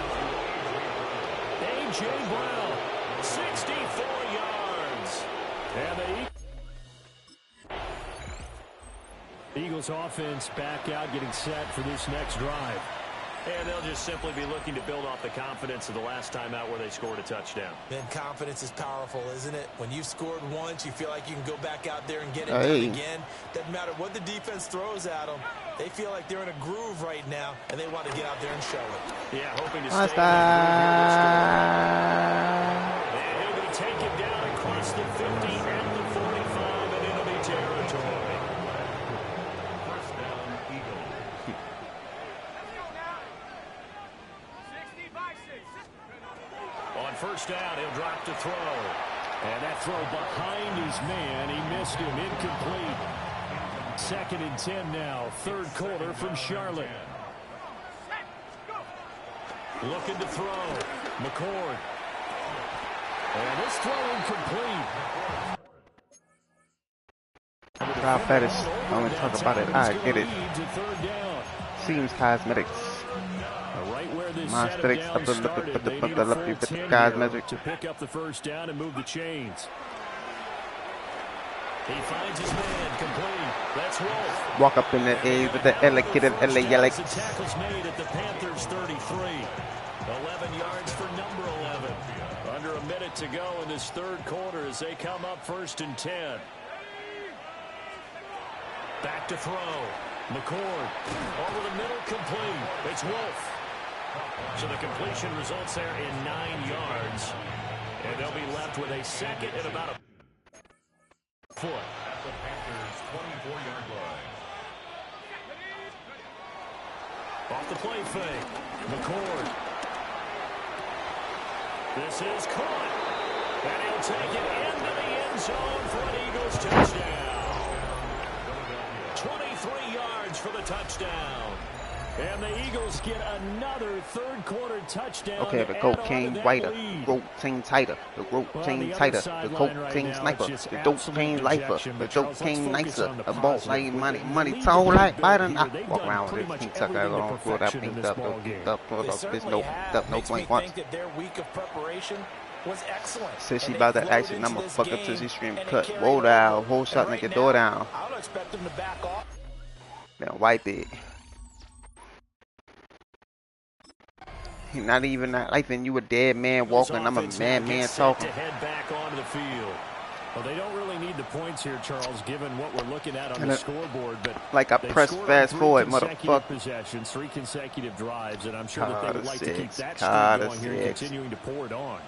A.J. Brown, 64 yards. And the Eagles offense back out, getting set for this next drive. And they'll just simply be looking to build off the confidence of the last time out where they scored a touchdown. Man, confidence is powerful, isn't it? When you've scored once, you feel like you can go back out there and get it done again. Doesn't matter what the defense throws at them. They feel like they're in a groove right now, and they want to get out there and show it. Yeah, hoping to stay in that groove here. And he'll be taken down across the 50 and the 45 and enemy territory. On 1st down, he'll drop to throw. And that throw behind his man. He missed him. Incomplete. 2nd and 10 now. 3rd quarter from Charlotte. Looking to throw. McCord. And this throw incomplete. Kyle Pettis. I only talk about it. I get it. Seems cosmetics. Right where this Cosmetics. Cosmetic. To pick up the first down and move the chains. He finds his man complete. That's Wolf. Walk up in the A with the elegant Alex. The tackle's made at the Panthers 33. 11 yards for number 11. Under a minute to go in this third quarter as they come up 1st and 10. Back to throw. McCord over the middle, complete. It's Wolf. So the completion results there in 9 yards. And they'll be left with a second and about a foot. At the Panthers' 24-yard line. Off the play fake. McCord. This is caught. And he'll take it into the end zone for an Eagles touchdown. 23 yards for the touchdown. And the Eagles get another third quarter touchdown. Okay, the GOAT came whiter, the GOAT came tighter, the GOAT came tighter, the GOAT came sniper, the GOAT came lifer, the GOAT came nicer, a ball like money, tall like Biden. I walk around with this pink sucker on, pull that pink up, pull up, this no blank once. Says she about to action, I'ma fuck up till she stream cut, roll down, whole shot, nigga, door down. Now wipe it. He's not even that life, and you a dead man walking. I'm a man talking. To head back onto the field. Well, they don't really need the points here, Charles, given what we're looking at on the scoreboard. But like I press fast forward, motherfucker. Possessions, 3 consecutive drives, and I'm sure that they would like to keep that streak going here and continuing to pour it on.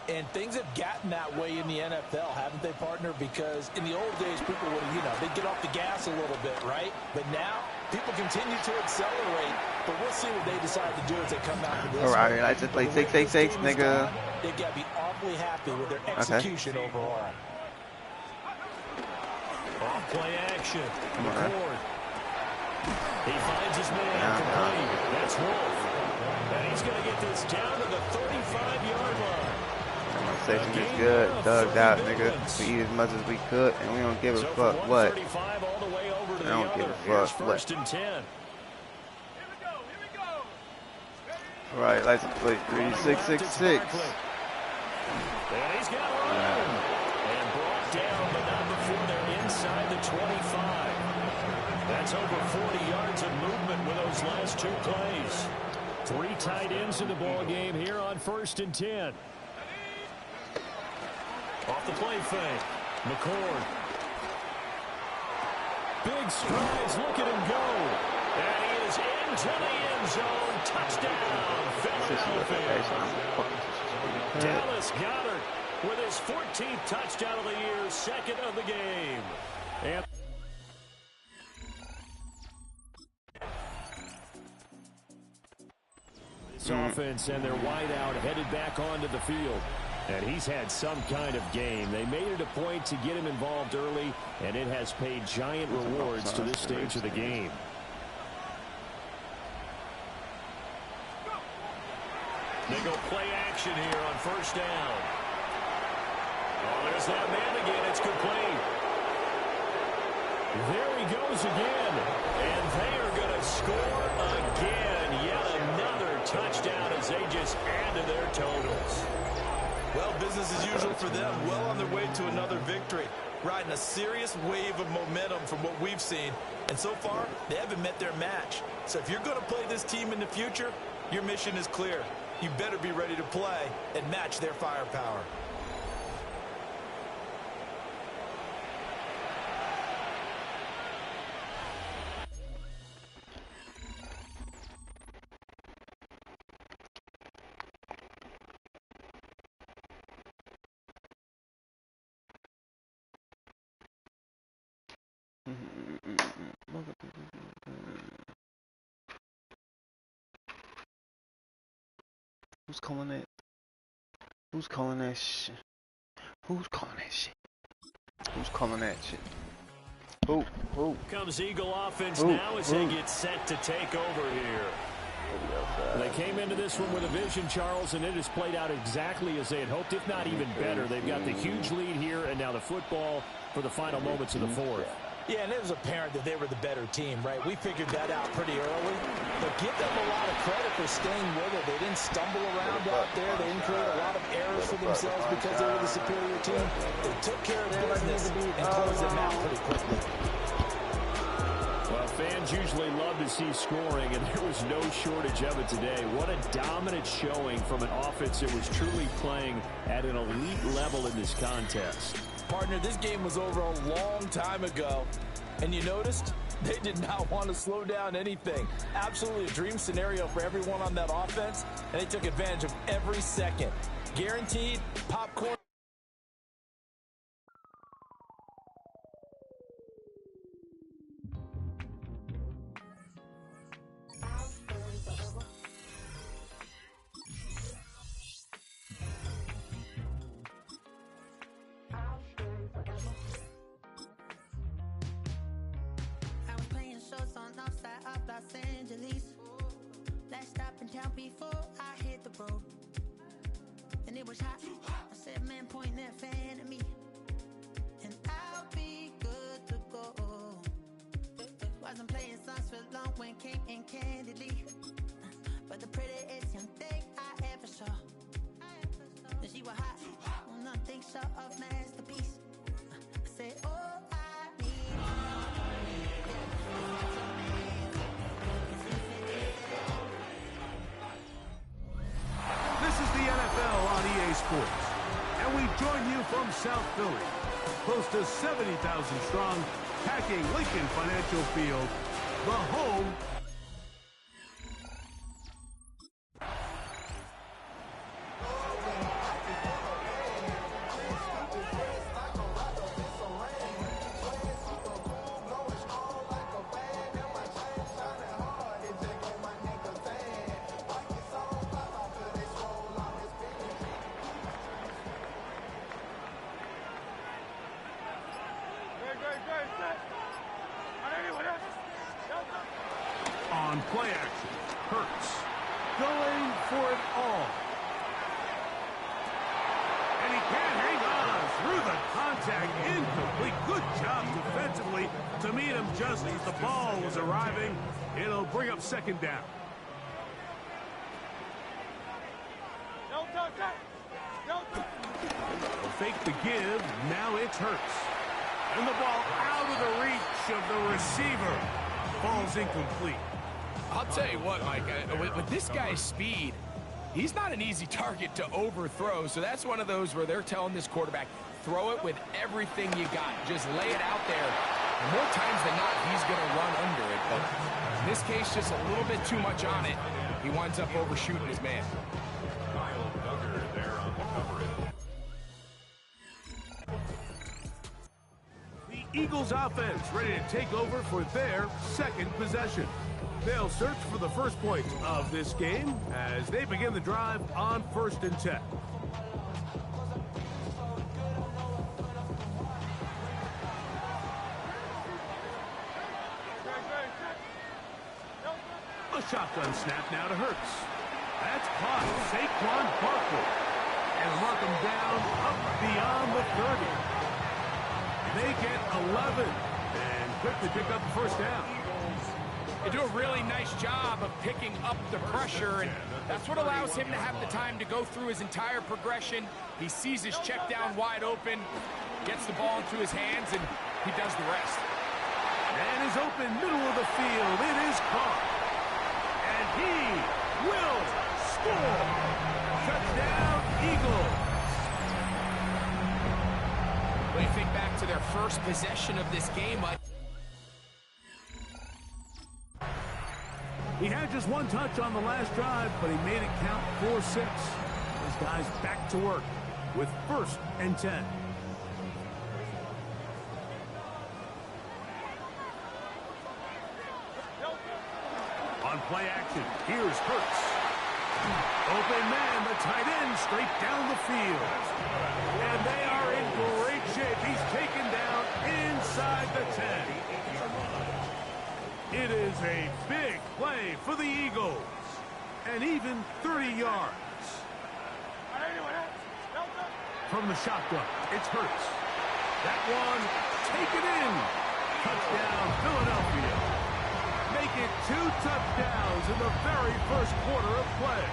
And things have gotten that way in the NFL, haven't they, partner? Because in the old days, people would, they'd get off the gas a little bit, right? But now, people continue to accelerate. But we'll see what they decide to do as they come out of this. All right, I just play 6-6-6, nigga. They got to be awfully happy with their execution overall. Off play action. McCord. He finds his man complete. That's Wolf. And he's going to get this down to the 35-yard line. Section is good, thugged out, nigga. We eat as much as we could, and we don't give a fuck what. I don't give a fuck what. All right, let's play 3-6-6-6. And he's got room. And brought down, but not before they're inside the 25. That's over 40 yards of movement with those last 2 plays. 3 tight ends in the ball game here on 1st and 10. Off the play fake. McCord. Big strides. Look at him go. And he is into the end zone. Touchdown, Philadelphia. Dallas Goedert with his 14th touchdown of the year, 2nd of the game. And this offense and their wideout headed back onto the field. And he's had some kind of game. They made it a point to get him involved early, and it has paid giant rewards to this stage of the game. They go play action here on 1st down. Oh, there's that man again. It's complete. There he goes again. And they are going to score again. Yet another touchdown as they just add to their totals. Well, business as usual for them. Well on their way to another victory. Riding a serious wave of momentum from what we've seen. And so far, they haven't met their match. So if you're going to play this team in the future, your mission is clear. You better be ready to play and match their firepower. Who's calling it? Who's calling that shit? Who's calling that shit? Who's calling that shit? Who? Comes Eagle offense now as they get set to take over here. They came into this one with a vision, Charles, and it has played out exactly as they had hoped, if not even better. They've got the huge lead here, and now the football for the final moments of the fourth. Yeah, and it was apparent that they were the better team, right? We figured that out pretty early. But give them a lot of credit for staying with it. They didn't stumble around out there. They didn't create a lot of errors for themselves because they were the superior team. They took care of business and closed them out pretty quickly. Well, fans usually love to see scoring, and there was no shortage of it today. What a dominant showing from an offense that was truly playing at an elite level in this contest. Partner, this game was over a long time ago, and you noticed they did not want to slow down anything. Absolutely a dream scenario for everyone on that offense, and they took advantage of every second. Guaranteed popcorn. Los Angeles. Last stop in town before I hit the road. And it was hot. I said, man, point that fan at me. And I'll be good to go. Wasn't playing songs for long when came in candidly. But the prettiest young thing I ever saw. And she was hot. Nothing short of masterpiece. I said, oh, I need This is the NFL on EA Sports, and we join you from South Philly, close to 70,000 strong, packing Lincoln Financial Field, the home. On play action, Hurts going for it all. And he can't hang on through the contact. Incomplete. Good job defensively to meet him just as the ball was arriving. It'll bring up second down. Fake the give. Now it's Hurts. And the ball out of the reach of the receiver. Ball's incomplete. I'll tell you what, Mike, with this guy's speed, he's not an easy target to overthrow. So that's one of those where they're telling this quarterback, throw it with everything you got. Just lay it out there. And more times than not, he's going to run under it. But in this case, just a little bit too much on it. He winds up overshooting his man. Eagles offense ready to take over for their second possession. They'll search for the first point of this game as they begin the drive on 1st and 10. A shotgun snap now to Hurts. That's caught. Saquon Barkley. And mark him down up beyond the 30. They get 11 and quickly pick up the first down. They do a really nice job of picking up the pressure, and that's what allows him to have the time to go through his entire progression. He sees his check down wide open, gets the ball into his hands, and he does the rest. And is open middle of the field. It is caught. And he will score. Touchdown, Eagles. When you think back to their first possession of this game, he had just one touch on the last drive, but he made it count 4-6. This guy's back to work with 1st and 10. On play action, here's Hurts. Open man, the tight end, straight down the field. And they are in great shape. He's taken down inside the 10. It is a big play for the Eagles. And even 30 yards. From the shotgun, it's Hurts. That one taken in Touchdown, Philadelphia. Make it 2 touchdowns in the very first quarter of play.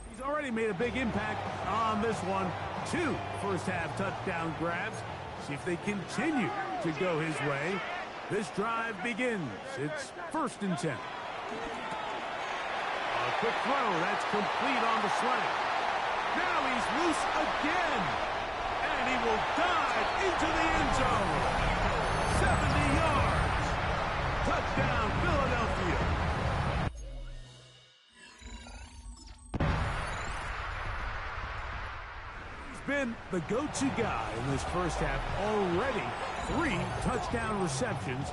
He's already made a big impact on this one. 2 first-half touchdown grabs. See if they continue to go his way. This drive begins. It's 1st and 10. A quick throw. That's complete on the slant. Now he's loose again. And he will dive into the end zone. 70 yards. Touchdown, Philadelphia. He's been the go-to guy in this first half. Already 3 touchdown receptions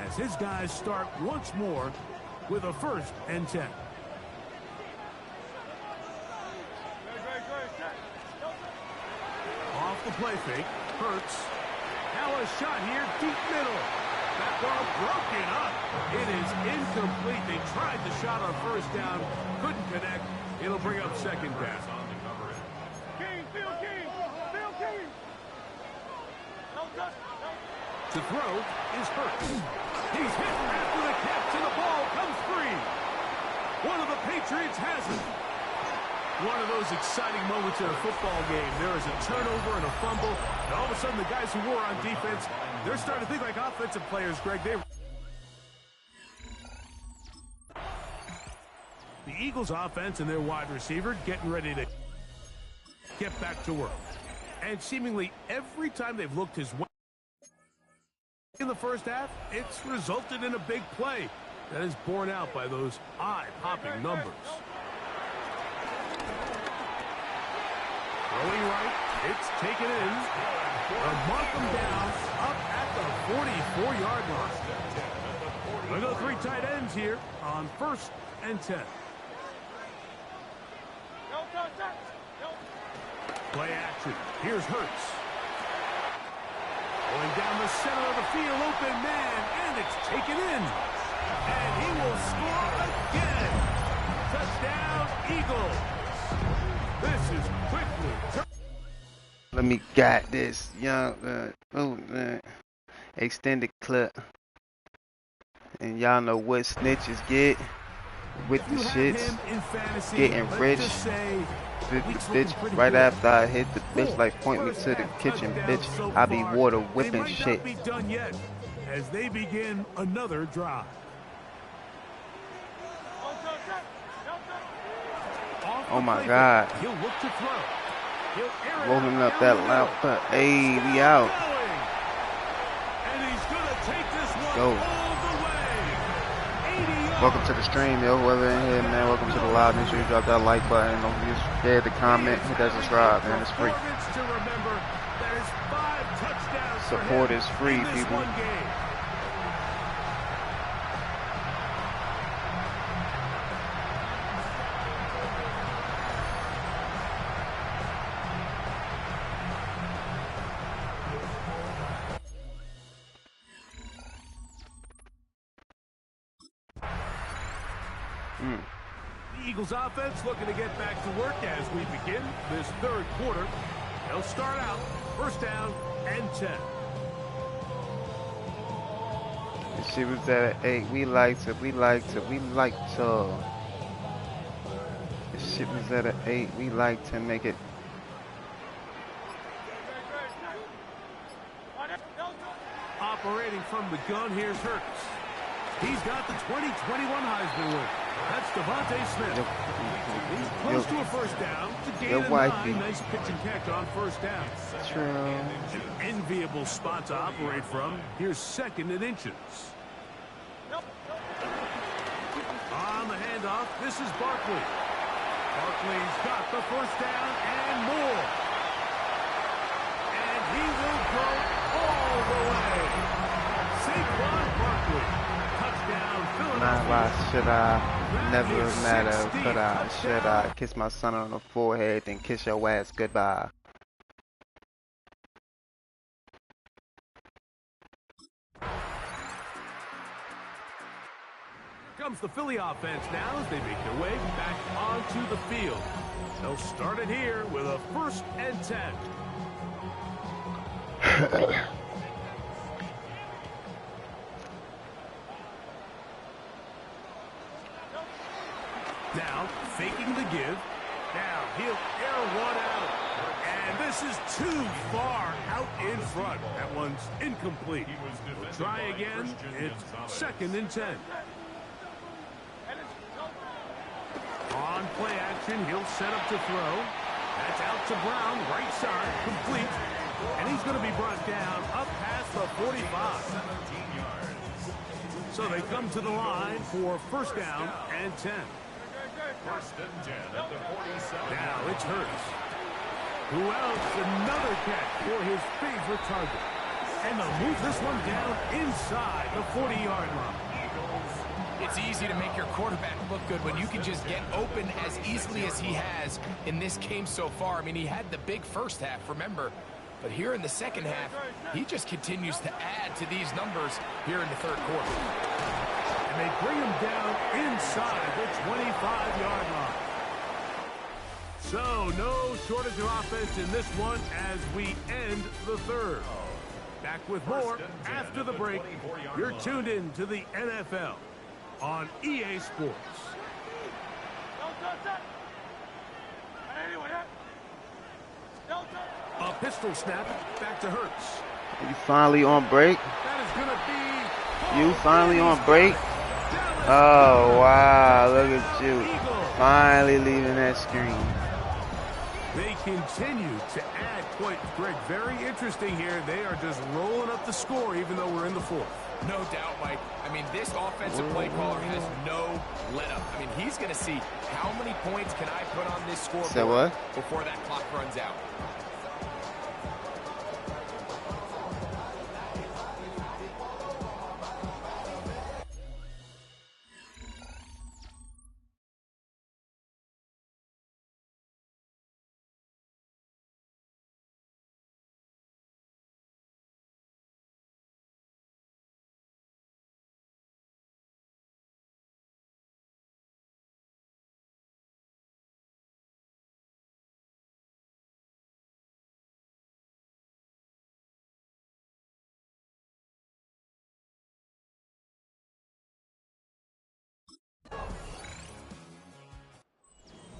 as his guys start once more with a 1st and 10. Off the play fake, Hurts. Now a shot here, deep middle. That ball broken up. It is incomplete. They tried the shot on 1st down, couldn't connect. It'll bring up 2nd down. To throw is Hurts. He's hit after the catch, and the ball comes free. One of the Patriots has it. One of those exciting moments in a football game. There is a turnover and a fumble, and all of a sudden the guys who were on defense, they're starting to think like offensive players, Greg. The Eagles offense and their wide receiver getting ready to get back to work. And seemingly every time they've looked his way in the first half, it's resulted in a big play that is borne out by those eye-popping numbers. Throwing right, it's taken in. They'll mark them down up at the 44-yard line. We'll go 3 tight ends here on 1st and 10. Play action. Here's Hurts. Going down the center of the field, open man, and it's taken in. And he will score again. Touchdown, Eagles. This is quickly. Let me got this young extended clip. And y'all know what snitches get with the shits. Getting rich. The bitch right after I hit the bitch like point me to the kitchen, bitch. I be water whipping shit. Be done yet as they begin another drive. Oh my God. He'll look to throw. Rolling up that loud, but hey, we out. And he's gonna take this one Go. all the way. 80 yards. Welcome to the stream, yo. Whoever in here, man. Welcome to the live. Make sure you drop that like button. Don't forget to share the comment. Hit that subscribe, man. It's free. To remember, there's 5 touchdowns. Support is free, people. The Eagles offense looking to get back to work as we begin this 3rd quarter. They'll start out 1st down and 10. This shit was at an 8. We like to. This shit was at an 8. We like to make it. Operating from the gun, here's Hurts. He's got the 2021 Heisman winner. That's Devontae Smith. He's close to a 1st down to gain a 9. Nice pitch and catch on 1st down. True. An enviable spot to operate from. Here's 2nd and inches. On the handoff, this is Barkley. Barkley's got the 1st down and more. And he will go all the way. Saquon Barkley. Nah, why should I? Never matter, could I? Should I? Kiss my son on the forehead, then kiss your ass goodbye. comes the Philly offense now as they make their way back onto the field. They'll start it here with a 1st and 10. Now, faking the give. Now, he'll air one out. And this is too far out in front. That one's incomplete. We'll try again. It's 2nd and 10. On play action, he'll set up to throw. That's out to Brown, right side, complete. And he's going to be brought down up past the 45. 17 yards. So they come to the line for 1st down and 10. 1st and 10 at the 47. Now it's Hurts. Who else? Another catch for his favorite target. And they'll move this one down inside the 40-yard line. It's easy to make your quarterback look good when you can just get open as easily as he has in this game so far. I mean, he had the big first half, remember. But here in the second half, he just continues to add to these numbers here in the 3rd quarter. And they bring him down inside the 25-yard line. So, no shortage of offense in this one as we end the 3rd. Back with more after the break. You're tuned in to the NFL on EA Sports. A pistol snap back to Hurts. You finally on break? That is going to be... You finally on break? Oh, wow. Look at you. Finally leaving that screen. They continue to add points. Greg, very interesting here. They are just rolling up the score even though we're in the 4th. No doubt, Mike. I mean, this offensive play caller has no let-up. I mean, he's going to see how many points can I put on this scoreboard before that clock runs out.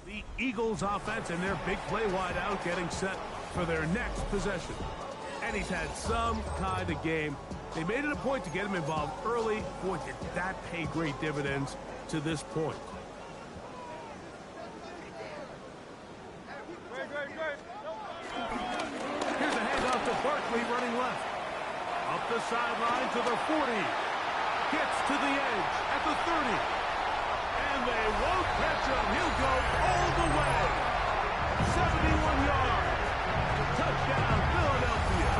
The Eagles offense and their big play wide out getting set for their next possession. And he's had some kind of game. They made it a point to get him involved early. Boy, did that pay great dividends to this point. Here's a handoff to Barkley running left. Up the sideline to the 40. Gets to the edge at the 30. And they won't catch him. He'll go all the way. 71 yards. Touchdown, Philadelphia.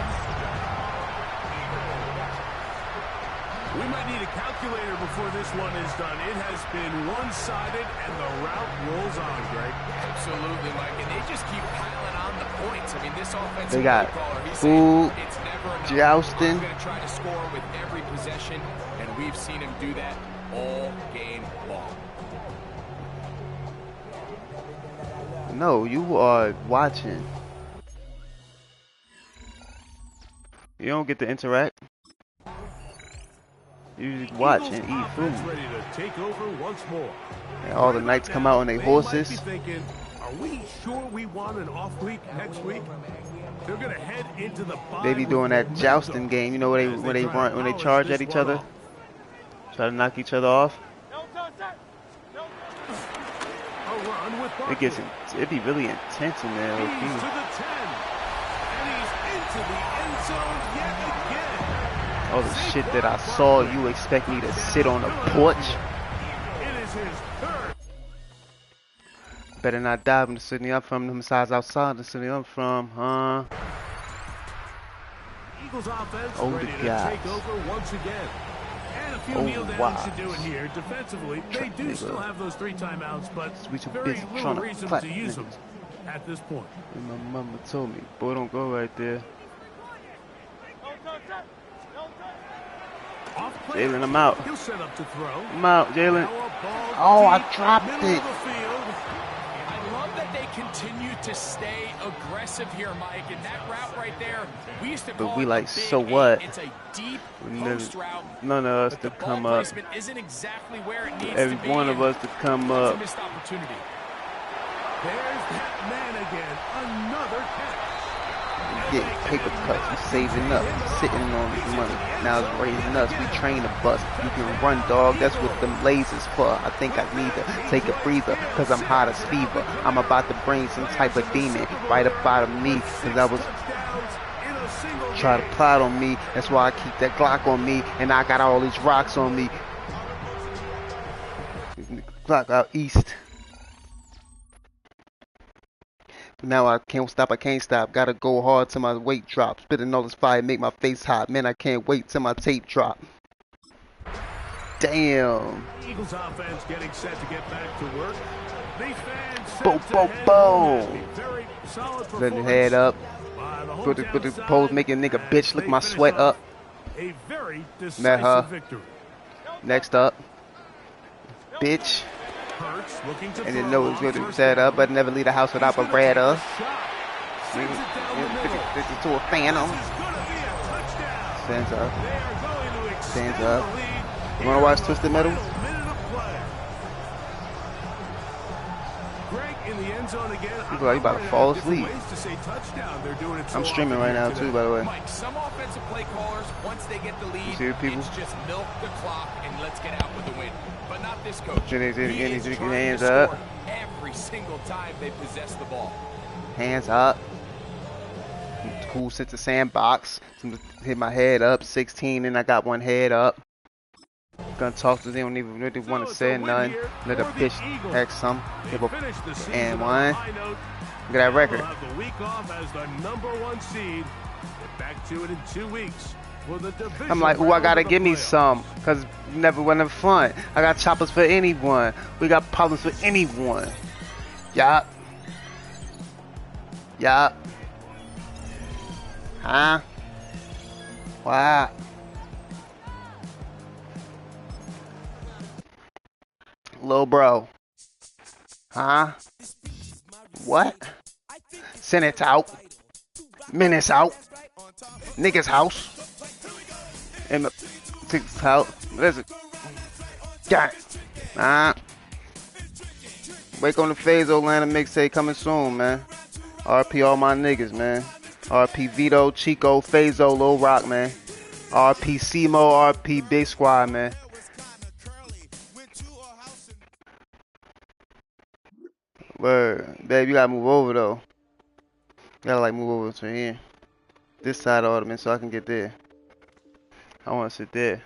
We might need a calculator before this one is done. It has been one-sided, and the route rolls on, Greg. Absolutely, Mike. And they just keep piling on the points. I mean, this offensive they got caller, he's food, saying it's never enough. jousting. I'm going to try to score with every possession, and we've seen him do that all game long. No, you are watching. You don't get to interact. You just watch and eat food. Ready to take over once more. And all the knights come out on their horses. Might be thinking, are we sure we want an off week next week? They're going to head into the They be doing that jousting game, you know, when they charge at each other, try to knock each other off. It be really intense in there. He's to the 10, and he's into the end zone yet again. All the shit that I saw, you expect me to sit on the porch? It is his 3rd. Better not dive in the city I'm from, them sides outside the city I'm from, huh? Eagles offense Oh, ready the to guys. take over once again. And a few Oh, kneel downs wow. to do it here. Defensively, they do still have those 3 timeouts, but We too very busy little trying to reason clap to use them niggas. at this point. And my mama told me, boy, don't go right there. Jalen, I'm out. He'll set up to throw. I'm out, Jalen. Oh, I dropped it. I love that they continue to stay aggressive here, Mike. And that route right there, we used to call we it like, a big so what? It's a deep post route. None of us to come up. Placement isn't exactly where it needs Every to be. one of us to come up. It's a missed opportunity. There's that man again. Another catch. Getting paper cuts, we saving up, sitting on this money. Now it's raising us, we train a bus. You can run, dog, that's what them lasers for. I think I need to take a breather, cause I'm hot as fever. I'm about to bring some type of demon right up out of me, cause I was try to plot on me. That's why I keep that Glock on me, and I got all these rocks on me. Glock out east. Now I can't stop, I can't stop. Gotta go hard till my weight drops. Spitting all this fire, make my face hot. Man, I can't wait till my tape drop. Damn. Eagles offense getting set to get back to work. These fans Boom, boom, boom. Let your head up. Put the pose, making a nigga bitch lick my sweat up. A very Met her. victory. Next up. Bitch. And then know it's good to set up, but never leave the house without a Beretta. To a phantom. Stands up. Stands up. You wanna watch Twisted Metal? People are about to fall asleep. I'm streaming right now too, by the way. Mike, some offensive play callers, once they get the lead, see the people? it's just milk the clock and let's get out with the win. But not this coach. He is trying hands to up. score every single time they possess the ball. Hands up. Cool sense of sandbox. Hit my head up. 16 and I got one head up. Gonna talk to them, don't even really want to say nothing. Let a bitch ask some. Give a and one. Look at that record. The week off as the #1 seed. Get back to it in 2 weeks. I'm like, ooh, I gotta give me some, cause never went fun. I got choppers for anyone. We got problems for anyone. Yup. Yup. Huh? Wow. Lil bro. Huh? What? Senate's out. Menace out. Niggas house. In the sixth house. There's a got it. Wake on the Phase Atlanta mixtape coming soon, man. RP all my niggas, man. RP Vito, Chico, Phazo, Lil Rock, man. RP Simo, RP Big Squad, man. Word. Babe, you gotta move over though. You gotta like move over to here. This side of the ottoman so I can get there. I wanna sit there.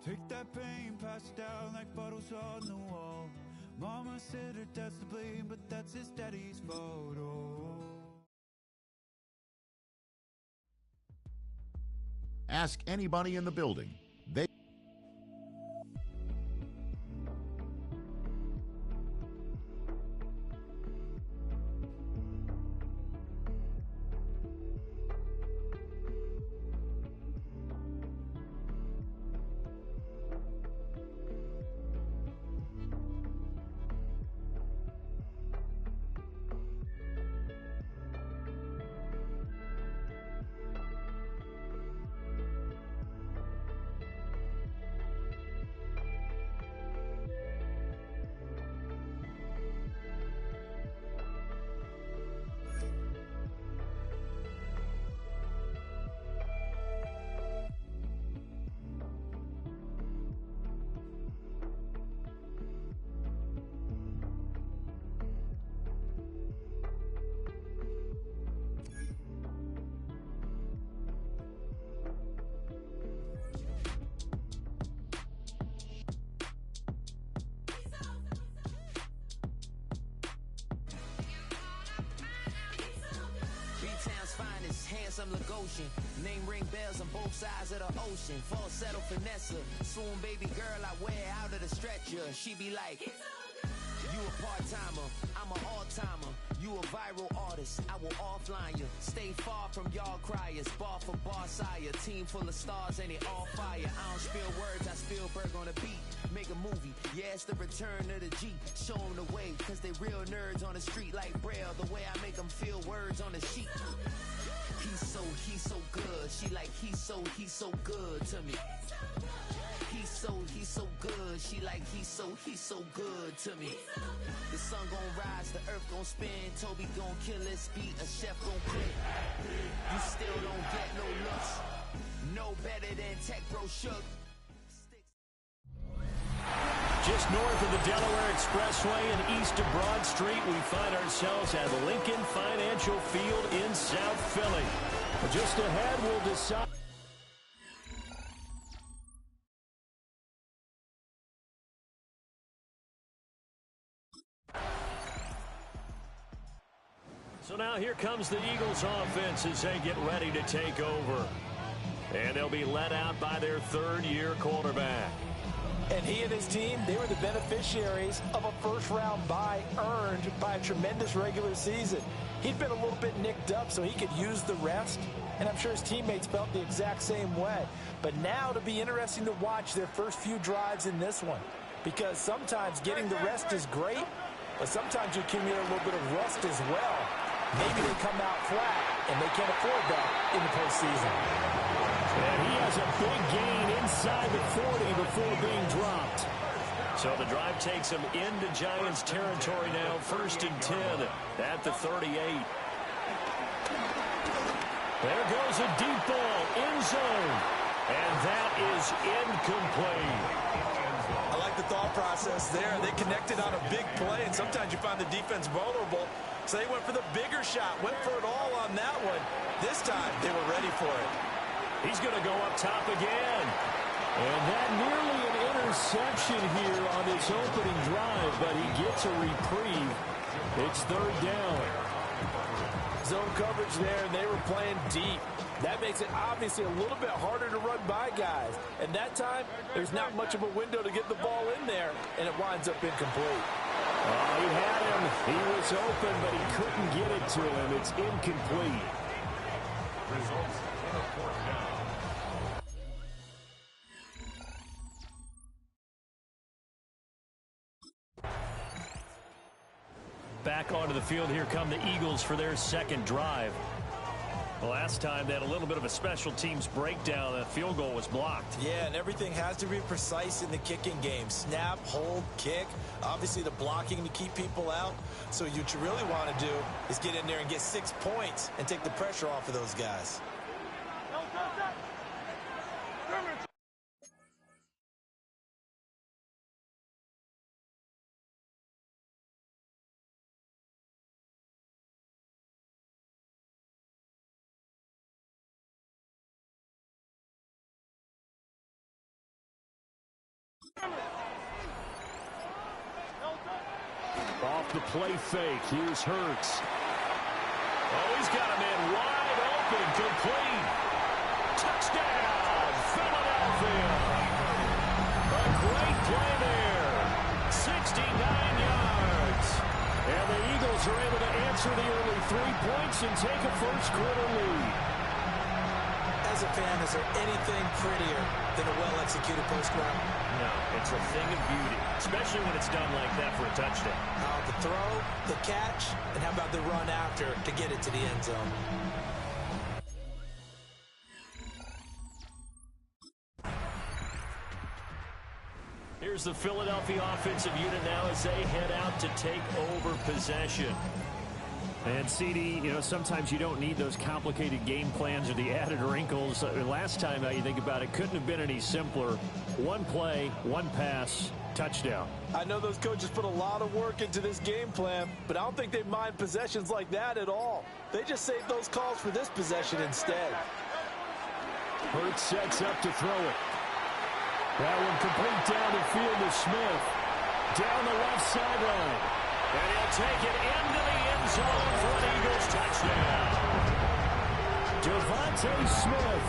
Take that pain, pass it down like photos on the wall. Mama said her dad's to blame, but that's his daddy's photo. Ask anybody in the building. They B-Town's finest, handsome Lagosian. Name ring bells on both sides of the ocean. Falsetto finesse, soon baby girl I wear out of the stretcher. She be like, you a part-timer, I'm an all-timer. You a viral artist, I will offline you. Stay far from y'all criers, bar for bar sire. Team full of stars and it all fire. I don't spill words, I spill Berg on the beat. Make a movie, yeah, it's the return of the G. Show them the way, cause they real nerds on the street like Braille. The way I make them feel words on the sheet. He's so good. She like, he's so good to me. He's so good. She like, he's so good to me. The sun gon' rise, the earth gon' spin. Toby gon' kill this beat, a chef gon' quit. You still don't get no looks. No better than Tech Bro Shook. Just north of the Delaware Expressway and east of Broad Street, we find ourselves at Lincoln Financial Field in South Philly. Just ahead, we'll decide. So now here comes the Eagles offense as they get ready to take over. And they'll be led out by their third-year quarterback. And he and his team, they were the beneficiaries of a first-round bye earned by a tremendous regular season. He'd been a little bit nicked up, so he could use the rest. And I'm sure his teammates felt the exact same way. But now it'll be interesting to watch their first few drives in this one. Because sometimes getting the rest is great, but sometimes you accumulate a little bit of rust as well. Maybe they come out flat, and they can't afford that in the postseason. And he has a big gain inside the 40 before being dropped. So the drive takes him into Giants territory now, 1st and 10 at the 38. There goes a deep ball, end zone, and that is incomplete. I like the thought process there. They connected on a big play, and sometimes you find the defense vulnerable. So they went for the bigger shot, went for it all on that one. This time, they were ready for it. He's going to go up top again. And that nearly an interception here on this opening drive, but he gets a reprieve. It's 3rd down. Zone coverage there, and they were playing deep. That makes it obviously a little bit harder to run by guys. And that time, there's not much of a window to get the ball in there, and it winds up incomplete. He had him. He was open, but he couldn't get it to him. It's incomplete. Results in a 4th down. Back onto the field, here come the Eagles for their second drive. The last time they had a little bit of a special teams breakdown. That field goal was blocked. Yeah, and everything has to be precise in the kicking game. Snap, hold, kick. Obviously the blocking to keep people out. So what you really want to do is get in there and get 6 points and take the pressure off of those guys. Off the play fake, here's Hurts. Oh, he's got a man wide open, complete. Touchdown, Philadelphia. A great play there. 69 yards. And the Eagles are able to answer the early 3 points and take a first-quarter lead. As a fan, is there anything prettier than a well-executed post route? No, it's a thing of beauty, especially when it's done like that for a touchdown. The throw, the catch, and how about the run after to get it to the end zone? Here's the Philadelphia offensive unit now as they head out to take over possession. And CD, you know, sometimes you don't need those complicated game plans or the added wrinkles. Last time, now you think about it, couldn't have been any simpler. One play, one pass, touchdown. I know those coaches put a lot of work into this game plan, but I don't think they mind possessions like that at all. They just saved those calls for this possession instead. Hurts sets up to throw it. That one complete down the field to Smith. Down the left sideline. And he'll take it into the end zone for an Eagles touchdown. Devontae Smith.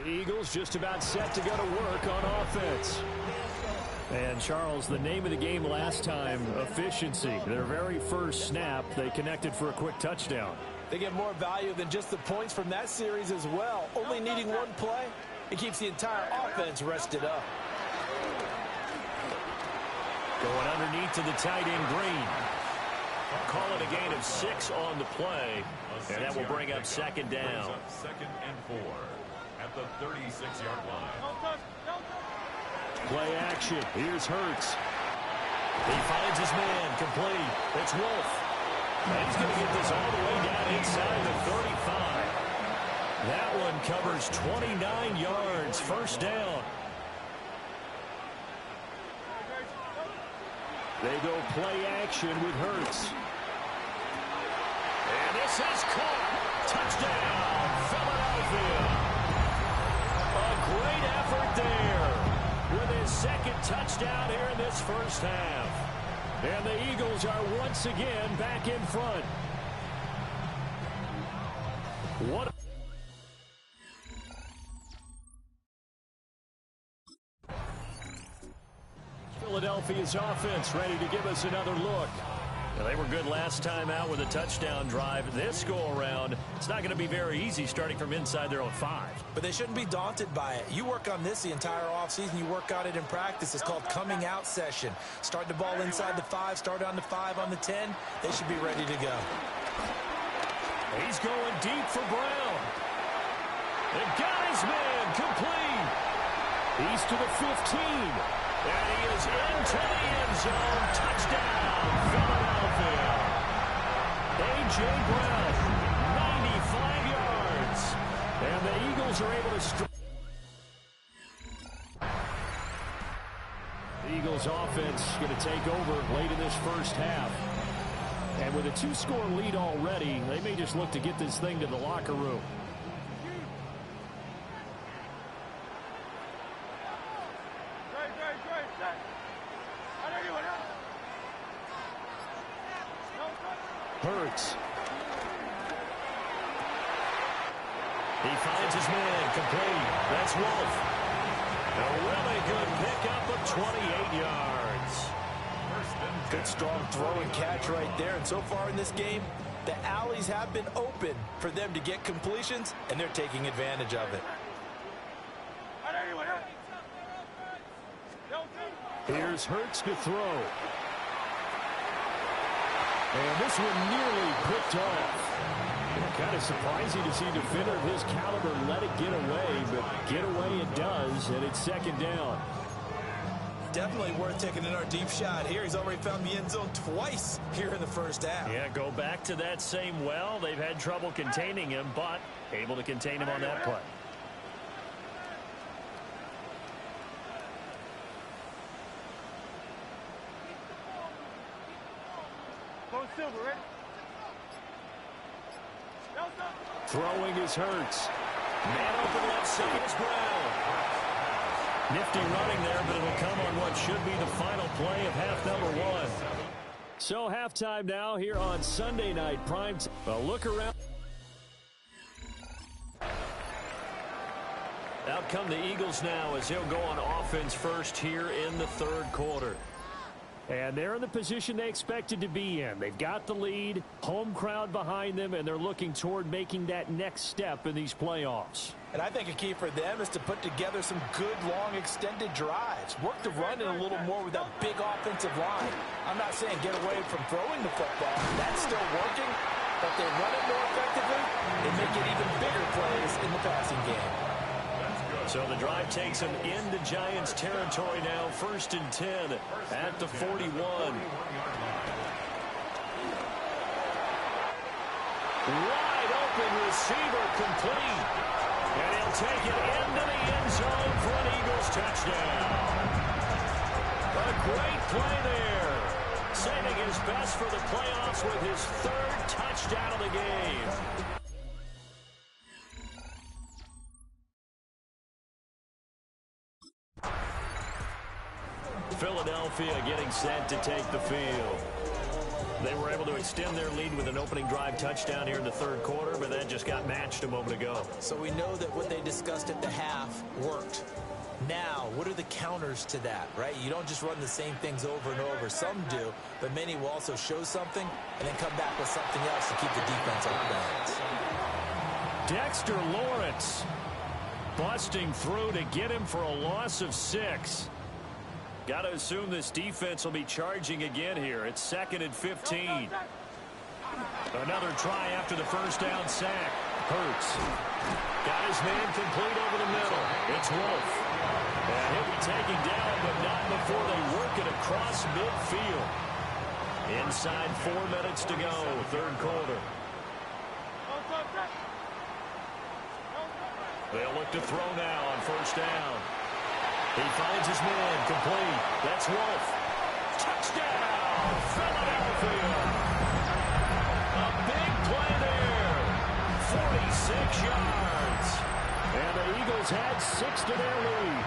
The Eagles just about set to go to work on offense. And, Charles, the name of the game last time, efficiency. Their very first snap, they connected for a quick touchdown. They get more value than just the points from that series as well. Only needing one play, it keeps the entire offense rested up. Going underneath to the tight end, Green. Call it a gain of 6 on the play, and that will bring up second down. Second and 4 at the 36-yard line. Play action. Here's Hurts. He finds his man, complete. It's Wolf. And he's going to get this all the way down inside the 35. That one covers 29 yards, first down. They go play action with Hurts. And this is caught. Touchdown, Philadelphia. A great effort there with his second touchdown here in this first half. And the Eagles are once again back in front. What? Philadelphia's offense ready to give us another look. Now, they were good last time out with a touchdown drive. This go-around, it's not going to be very easy starting from inside their own 5. But they shouldn't be daunted by it. You work on this the entire offseason. You work on it in practice. It's called coming out session. Start the ball inside the 5, start on the 5, on the 10. They should be ready to go. He's going deep for Brown. They got his man complete. He's to the 15. And he is into the end zone. Touchdown, Philadelphia. A.J. Brown, 95 yards. And the Eagles are able to strike. The Eagles offense going to take over late in this first half. And with a 2-score lead already, they may just look to get this thing to the locker room. Hurts. He finds his man complete. That's Wolf. A really good pickup of 28 yards. Good strong throw and catch right there. And so far in this game, the alleys have been open for them to get completions, and they're taking advantage of it. Here's Hurts to throw. And this one nearly picked off. Kind of surprising to see a defender of his caliber let it get away, but get away it does, and it's second down. Definitely worth taking another deep shot here. He's already found the end zone twice here in the first half. Yeah, go back to that same well. They've had trouble containing him, but able to contain him on that play. Throwing is Hurts. Man open left side is Brown. Nifty running there, but it'll come on what should be the final play of half number 1. So halftime now here on Sunday Night Prime. A look around. Out come the Eagles now as they'll go on offense first here in the third quarter. And they're in the position they expected to be in. They've got the lead, home crowd behind them, and they're looking toward making that next step in these playoffs. And I think a key for them is to put together some good, long, extended drives. Work the run in a little more with that big offensive line. I'm not saying get away from throwing the football. That's still working. But they run it more effectively and make it even bigger plays in the passing game. So the drive takes them into Giants territory now. 1st and 10 at the 41. Wide open receiver complete. And he'll take it into the end zone for an Eagles touchdown. A great play there. Saving his best for the playoffs with his 3rd touchdown of the game. Philadelphia getting set to take the field. They were able to extend their lead with an opening drive touchdown here in the third quarter, but that just got matched a moment ago. So we know that what they discussed at the half worked. Now, what are the counters to that, right? You don't just run the same things over and over. Some do, but many will also show something and then come back with something else to keep the defense off balance. Dexter Lawrence busting through to get him for a loss of 6. Got to assume this defense will be charging again here. It's 2nd and 15. Another try after the first down sack. Hurts. Got his man complete over the middle. It's Wolf. And he'll be taken down, but not before they work it across midfield. Inside 4 minutes to go, third quarter. They'll look to throw now on first down. He finds his man complete. That's Wolf. Touchdown, Philadelphia. A big play there. 46 yards. And the Eagles had 6 to their lead.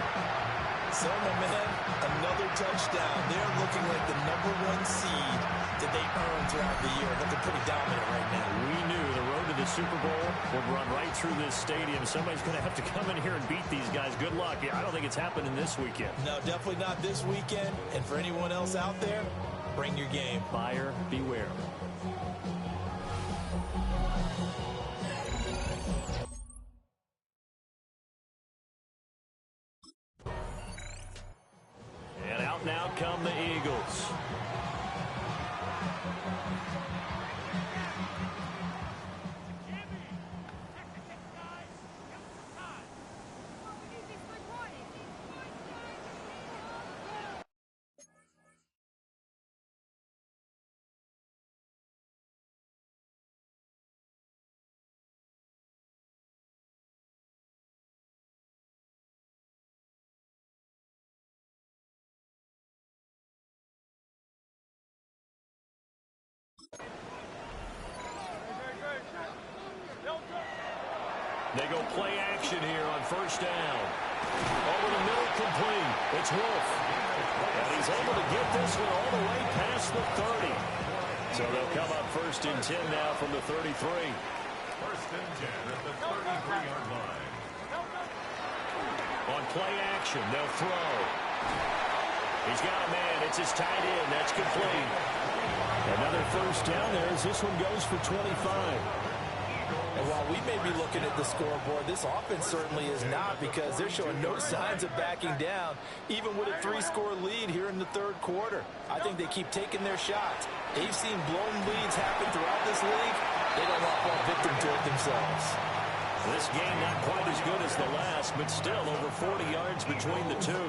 So, my man, another touchdown. They're looking like the #1 seed that they earned throughout the year. Looking pretty dominant right now. We knew the road to the Super Bowl would run right through this stadium. Somebody's going to have to come in here and beat these guys. Good luck. Yeah, I don't think it's happening this weekend. No, definitely not this weekend. And for anyone else out there, bring your game. Buyer beware. And out now come the Eagles. They go play action here on first down. Over the middle, complete. It's Wolf. And he's able to get this one all the way past the 30. So they'll come up 1st and 10 now from the 33. 1st and 10 at the 33-yard line. On play action, they'll throw. He's got a man. It's his tight end. That's complete. Another first down there as this one goes for 25. And while we may be looking at the scoreboard, this offense certainly is not, because they're showing no signs of backing down, even with a 3-score lead here in the third quarter. I think they keep taking their shots. They've seen blown leads happen throughout this league. They don't want to fall victim to it themselves. This game not quite as good as the last, but still over 40 yards between the two.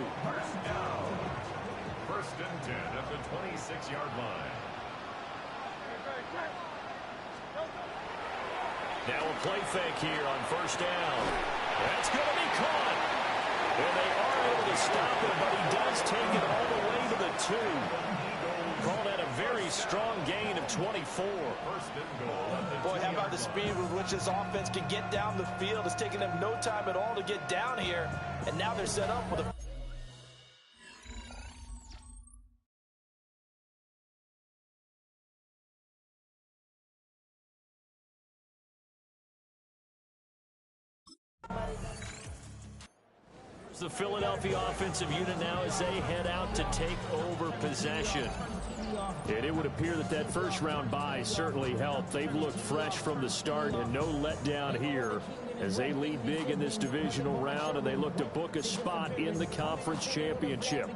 1st and 10 at the 26-yard line. Now a play fake here on first down. That's going to be caught. And they are able to stop it, but he does take it all the way to the 2. Call that a very strong gain of 24. Boy, how about the speed with which this offense can get down the field? It's taking them no time at all to get down here, and now they're set up with a... The Philadelphia offensive unit now as they head out to take over possession. And it would appear that that first-round bye certainly helped. They've looked fresh from the start and no letdown here as they lead big in this divisional round, and they look to book a spot in the conference championship.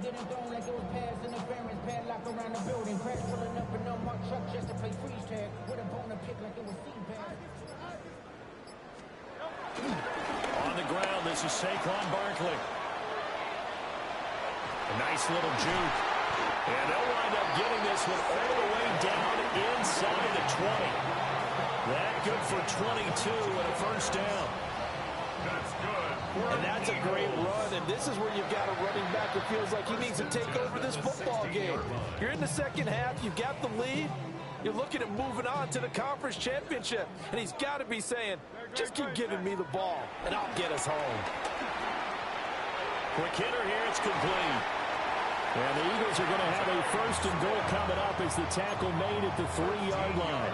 On the ground, this is Saquon Barkley. A nice little juke. And they'll wind up getting this one all the way down inside the 20. That good for 22 and a first down. That's good. And that's a great run, and this is where you've got a running back that feels like he needs to take over this football game. You're in the second half, you've got the lead, you're looking at moving on to the conference championship, and he's got to be saying, just keep giving me the ball, and I'll get us home. Quick hitter here, it's complete. And the Eagles are going to have a first and goal coming up as the tackle made at the 3-yard line.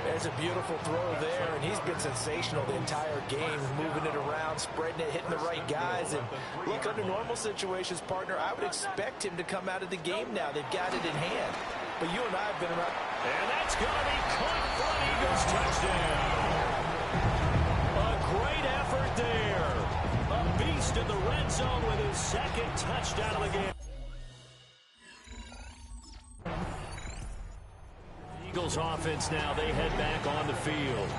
There's a beautiful throw there, and he's been sensational the entire game, moving it around, spreading it, hitting the right guys. And look, under normal situations, partner, I would expect him to come out of the game now. They've got it in hand. But you and I have been around. And that's going to be caught for an Eagles touchdown. A great effort there. A beast in the red zone with his second touchdown of the game. Eagles offense now, they head back on the field.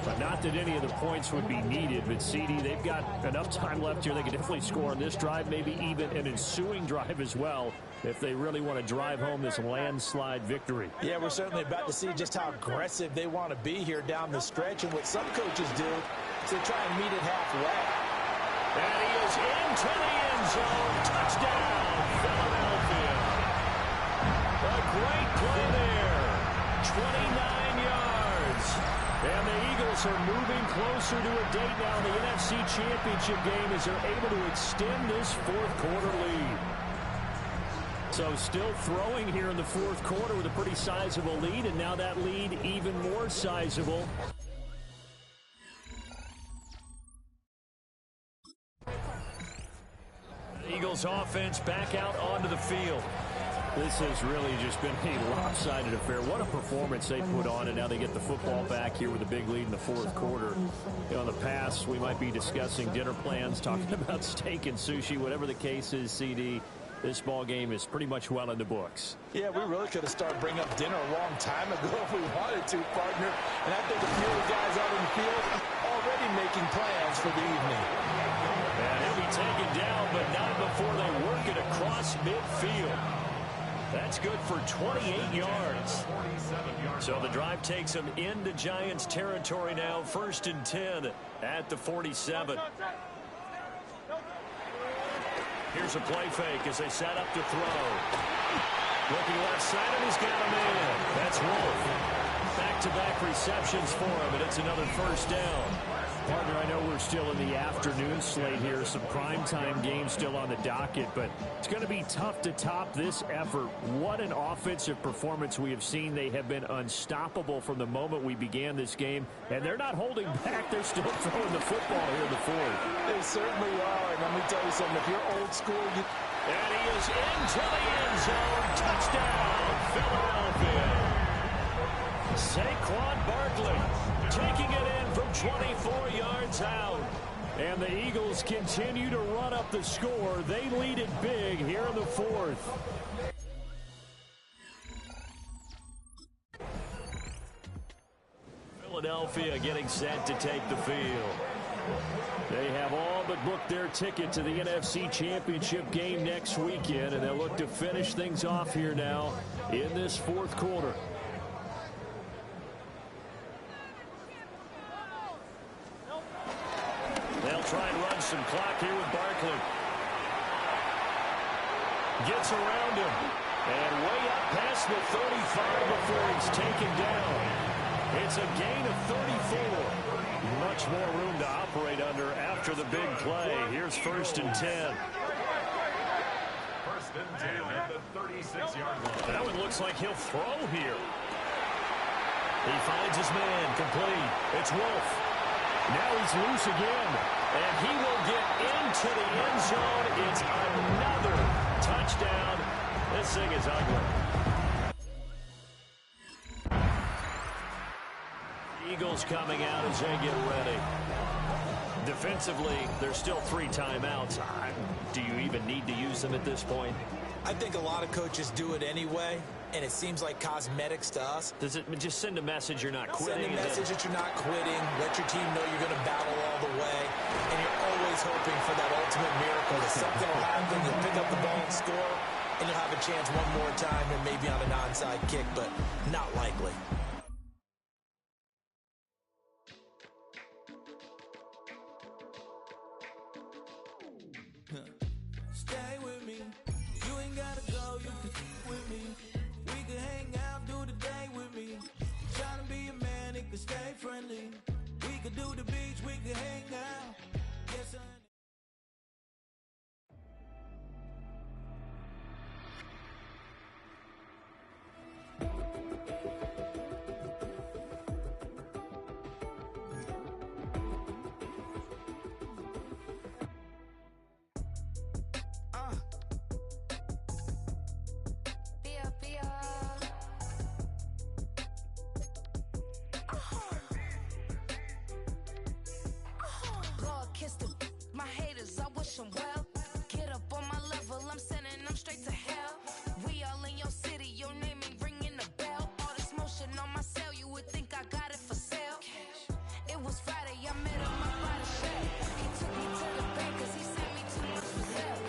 But not that any of the points would be needed, but CD, they've got enough time left here. They can definitely score on this drive, maybe even an ensuing drive as well, if they really want to drive home this landslide victory. Yeah, we're certainly about to see just how aggressive they want to be here down the stretch. And what some coaches do is they try and meet it halfway. And he is into the end zone. Touchdown, Philadelphia. A great play there. 29 yards. And the Eagles are moving closer to a date now in the NFC Championship game as they're able to extend this fourth quarter lead. So still throwing here in the fourth quarter with a pretty sizable lead, and now that lead even more sizable. The Eagles offense back out onto the field. This has really just been a lopsided affair. What a performance they put on, and now they get the football back here with a big lead in the fourth quarter. You know, in the past, we might be discussing dinner plans, talking about steak and sushi, whatever the case is, CD. This ball game is pretty much well in the books. Yeah, we really could have started bringing up dinner a long time ago if we wanted to, partner. And I think a few of the guys out in the field already making plans for the evening. And he'll be taken down, but not before they work it across midfield. That's good for 28 yards. So the drive takes them into Giants territory now. 1st and 10 at the 47. Here's a play fake as they set up to throw. Looking left side, and he's got him in. That's Wolf. Back-to-back receptions for him, and it's another first down. Partner, I know we're still in the afternoon slate here. Some primetime games still on the docket, but it's going to be tough to top this effort. What an offensive performance we have seen. They have been unstoppable from the moment we began this game, and they're not holding back. They're still throwing the football here in the fourth. They certainly are, and let me tell you something. If you're old school, and he is into the end zone. Touchdown, Philadelphia. Saquon Barkley taking it in from 24 yards out. And the Eagles continue to run up the score. They lead it big here in the fourth. Philadelphia getting set to take the field. They have all but booked their ticket to the NFC Championship game next weekend, and they'll look to finish things off here now in this fourth quarter. They'll try and run some clock here with Barkley. Gets around him. And way up past the 35 before he's taken down. It's a gain of 34. Much more room to operate under after the big play. Here's 1st and 10. 1st and 10 at the 36-yard line. That one looks like he'll throw here. He finds his man, complete. It's Wolf. Now he's loose again, and he will get into the end zone. It's another touchdown. This thing is ugly. Eagles coming out as they get ready. Defensively, there's still 3 timeouts. Do you even need to use them at this point? I think a lot of coaches do it anyway, and it seems like cosmetics to us. Does it just send a message you're not quitting? Send a message that you're not quitting. Let your team know you're going to battle all the way, and you're always hoping for that ultimate miracle that something will happen, you'll pick up the ball and score, and you'll have a chance one more time and maybe on an onside kick, but not likely. Stay with me. You ain't gotta go, you can with me. We can hang out, do the day with me. Trying to be a man, it can stay friendly. We could do the beach, we can hang out. Yes, my haters, I wish them well. Get up on my level, I'm sending them straight to hell. We all in your city, your name ain't ringing a bell. All this motion on my cell, you would think I got it for sale. It was Friday, I met him up by the shell. He took me to the bank, cause he sent me too much for sale.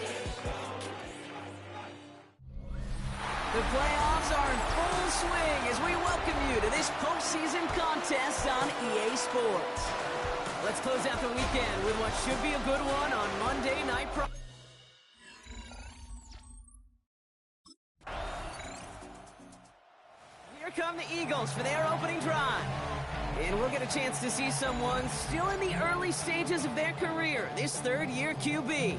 The playoffs are in full swing as we welcome you to this postseason contest on EA Sports. Let's close out the weekend with what should be a good one on Monday Night Pro. Here come the Eagles for their opening drive. And we'll get a chance to see someone still in the early stages of their career, this third-year QB.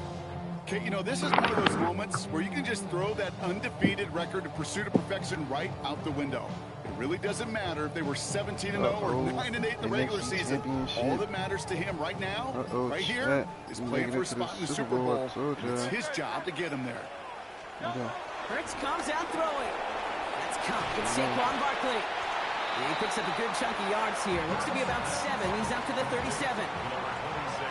Okay, you know, this is one of those moments where you can just throw that undefeated record of pursuit of perfection right out the window. It really doesn't matter if they were 17-0 or 9-8 in the regular season. All that matters to him right now, right here, is playing for a spot in the Super Bowl. It's his job to get him there. Hurts comes out throwing. That's caught. It's Saquon Barkley. And he picks up a good chunk of yards here. Looks to be about 7. He's up to the 37.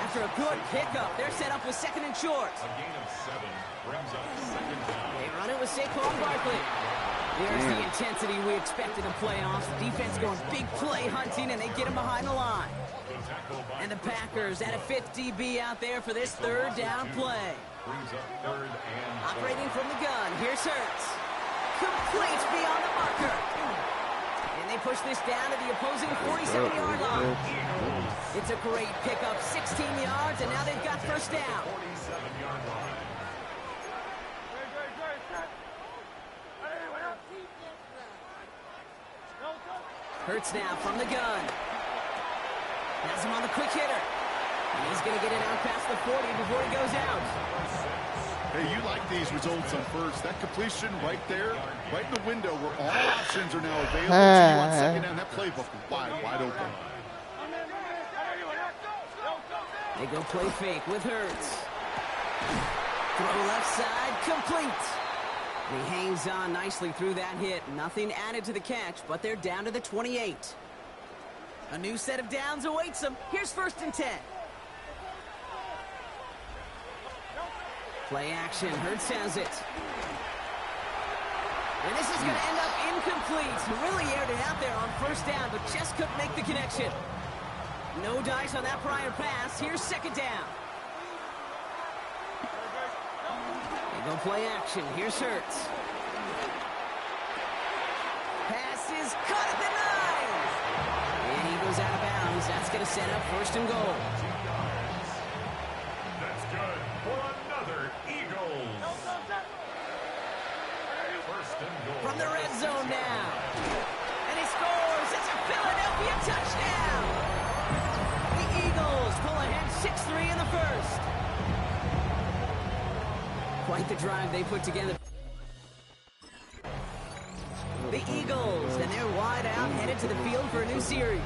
After a good pickup, they're set up with 2nd and short. A gain of 7 brings up 2nd down. They run it with Saquon Barkley. There's the intensity we expected in playoffs. Defense going big play hunting, and they get him behind the line. And the Packers at a 50B out there for this 3rd down play. Brings up 3rd and operating from the gun. Here's Hurts. Complete beyond the marker. And they push this down to the opposing 47-yard line. It's a great pickup, 16 yards, and now they've got 1st down. 47-yard line. Hurts now from the gun. Has him on the quick hitter. And he's going to get it out past the 40 before he goes out. Hey, you like these results on first. That completion right there, right in the window where all options are now available to you on 2nd down. That playbook wide open. They go play fake with Hurts. Throw left side, complete. He hangs on nicely through that hit. Nothing added to the catch, but they're down to the 28. A new set of downs awaits them. Here's 1st and 10. Play action. Hurts has it. And this is going to end up incomplete. Really aired it out there on 1st down, but just couldn't make the connection. No dice on that prior pass. Here's 2nd down. They go play action. Here's Hurts. Pass is caught at the 9. And he goes out of bounds. That's going to set up 1st and goal. That's good for another Eagles. 1st and goal. From from the red zone now. And he scores. It's a Philadelphia touchdown. The Eagles pull ahead 6-3 in the first. Quite the drive they put together. The Eagles, and they're wide out, headed to the field for a new series.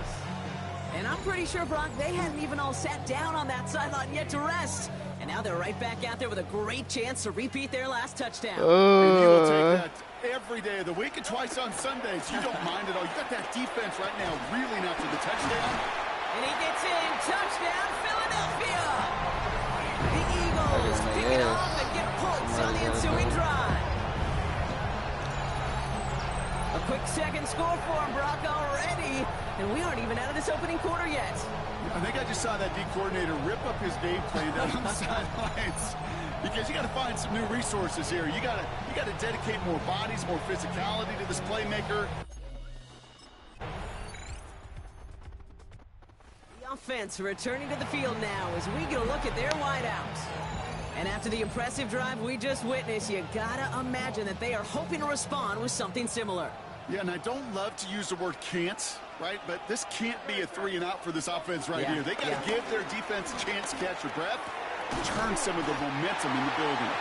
And I'm pretty sure, Brock, they hadn't even all sat down on that sideline yet to rest. And now they're right back out there with a great chance to repeat their last touchdown. And you will take that every day of the week and twice on Sundays. You don't mind at all. You got that defense right now reeling after the touchdown. And he gets in. Touchdown, Philadelphia! The Eagles pick it off and get points on the ensuing drive. A quick second score for him, Brock, already. And we aren't even out of this opening quarter yet. I think I just saw that D coordinator rip up his game plan down on the sidelines. Because you got to find some new resources here. You got to dedicate more bodies, more physicality to this playmaker. The offense returning to the field now as we get a look at their wideouts. And after the impressive drive we just witnessed, you gotta imagine that they are hoping to respond with something similar. Yeah, and I don't love to use the word can't, right? But this can't be a 3-and-out for this offense right here. They got to give their defense a chance to catch their breath, turn some of the momentum in the building.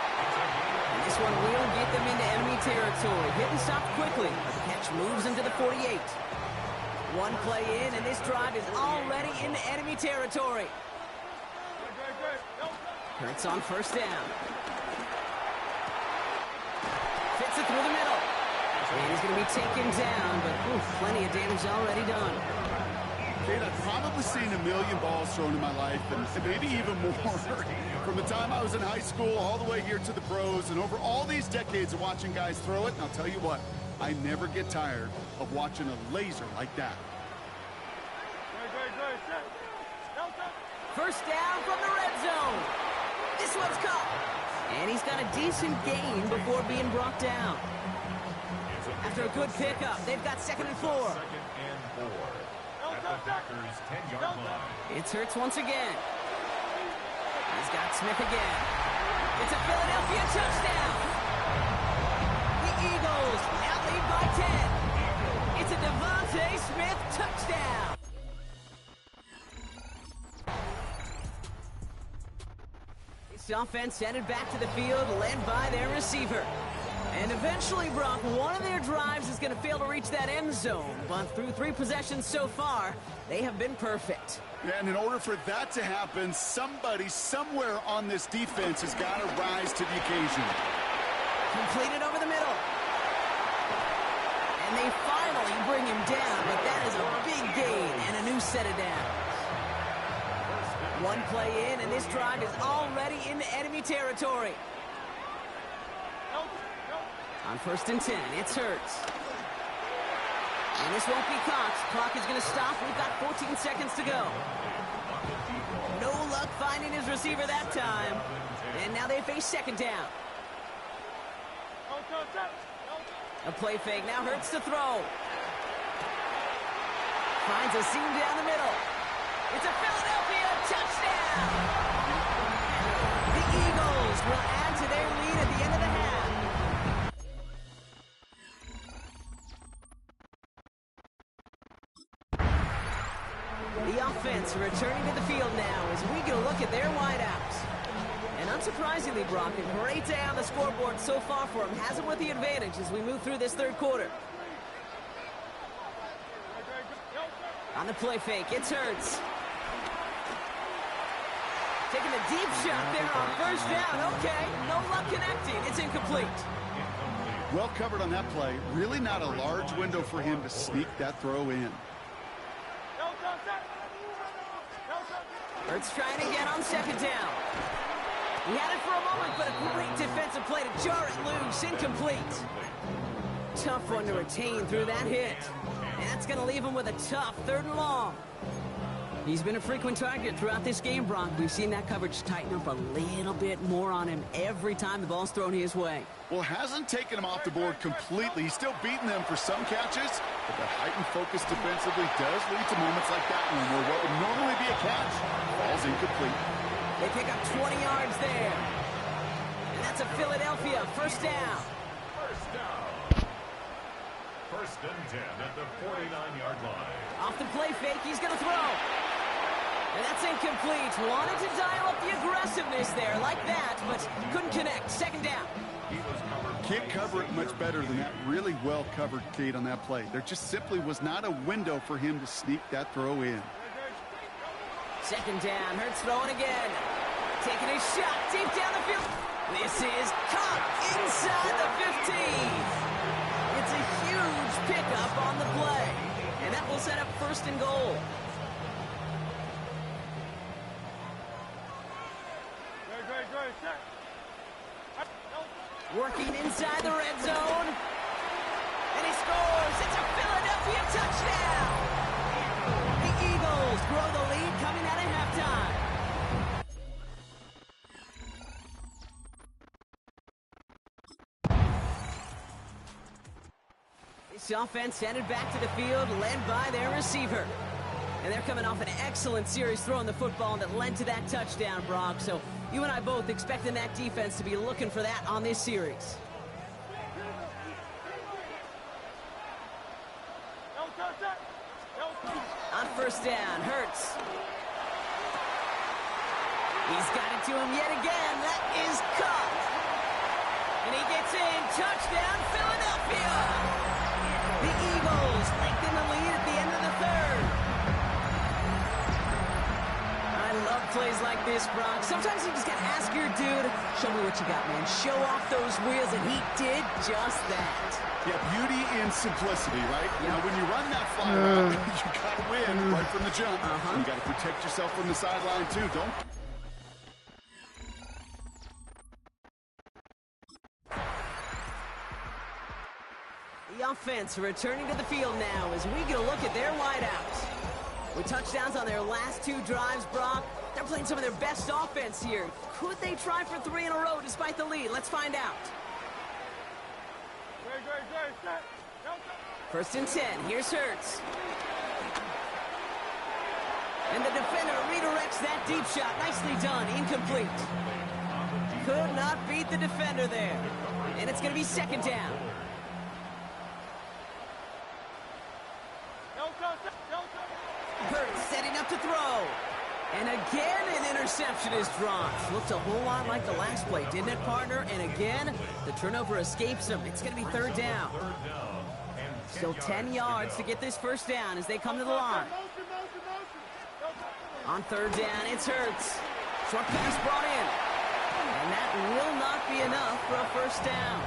And this one will get them into enemy territory. Hit and stop quickly. But the catch moves them to the 48. One play in, and this drive is already into enemy territory. Hurts on first down. Fits it through the middle. And he's going to be taken down, but plenty of damage already done. Kate, I've probably seen a million balls thrown in my life, and maybe even more. From the time I was in high school all the way here to the pros, and over all these decades of watching guys throw it, and I'll tell you what, I never get tired of watching a laser like that. First down from the red zone. This one's caught. And he's got a decent gain before being brought down. After a good pickup, they've got 2nd and 4. 2nd and 4 at the Packers' 10-yard line. It's Hurts once again. He's got Smith again. It's a Philadelphia touchdown. The Eagles now lead by 10. It's a Devontae Smith touchdown. This offense headed back to the field, led by their receiver. And eventually, Brock, one of their drives is going to fail to reach that end zone. But through 3 possessions so far, they have been perfect. Yeah, and in order for that to happen, somebody somewhere on this defense has got to rise to the occasion. Completed over the middle. And they finally bring him down, but that is a big gain and a new set of downs. One play in, and this drive is already into enemy territory. On 1st and 10, it's Hurts. And this won't be caught. Clock is going to stop. We've got 14 seconds to go. No luck finding his receiver that time. And now they face 2nd down. A play fake. Now Hurts to throw. Finds a seam down the middle. It's a Philadelphia touchdown. The Eagles will add to their lead at the end of the half. The offense returning to the field now as we get a look at their wideouts. And unsurprisingly, Brock, a great day on the scoreboard so far for him. Has him with the advantage as we move through this 3rd quarter. On the play fake, it's Hurts. Taking a deep shot there on 1st down. Okay, no luck connecting. It's incomplete. Well covered on that play. Really not a large window for him to sneak that throw in. Hurts trying again on 2nd down. He had it for a moment, but a great defensive play to jar it loose. Incomplete. Tough one to retain through that hit. And that's going to leave him with a tough 3rd and long. He's been a frequent target throughout this game, Brock. We've seen that coverage tighten up a little bit more on him every time the ball's thrown his way. Well, hasn't taken him off the board completely. He's still beating them for some catches, but that heightened focus defensively does lead to moments like that one where what would normally be a catch falls incomplete. They pick up 20 yards there. And that's a Philadelphia 1st down. First and 10 at the 49-yard line. Off the play fake, he's going to throw. And that's incomplete. Wanted to dial up the aggressiveness there like that, but couldn't connect. Second down. Can't cover it much better than that. Really well covered, Kate, on that play. There just simply was not a window for him to sneak that throw in. Second down. Hurts throwing again. Taking a shot deep down the field. This is caught inside the 15. It's a huge pickup on the play. And that will set up first and goal. Working inside the red zone. And he scores. It's a Philadelphia touchdown. The Eagles grow the lead coming out of halftime. This offense headed back to the field, led by their receiver. And they're coming off an excellent series throwing the football that led to that touchdown, Brock. So you and I both expecting that defense to be looking for that on this series. On first down, Hurts. He's got it to him yet again. That is caught. And he gets in. Touchdown, Philadelphia. The Eagles lengthen the lead at the end of the third. I love plays like this, Brock. Sometimes you just got to ask your dude, show me what you got, man. Show off those wheels, and he did just that. Yeah, beauty and simplicity, right? You know, when you run that fly route, you got to win right from the jump. You got to protect yourself from the sideline, too. Don't. The offense returning to the field now as we get a look at their wideouts. With touchdowns on their last two drives, Brock, they're playing some of their best offense here. Could they try for 3 in a row despite the lead? Let's find out. First and 10. Here's Hurts. And the defender redirects that deep shot. Nicely done. Incomplete. Could not beat the defender there. And it's going to be second down. Hurts setting up to throw. And again, an interception is dropped. Looked a whole lot like the last play, didn't it, partner? And again, the turnover escapes him. It's going to be third down. Still 10 yards to get this first down as they come to the line. On third down, it's Hurts. Short pass brought in. And that will not be enough for a first down.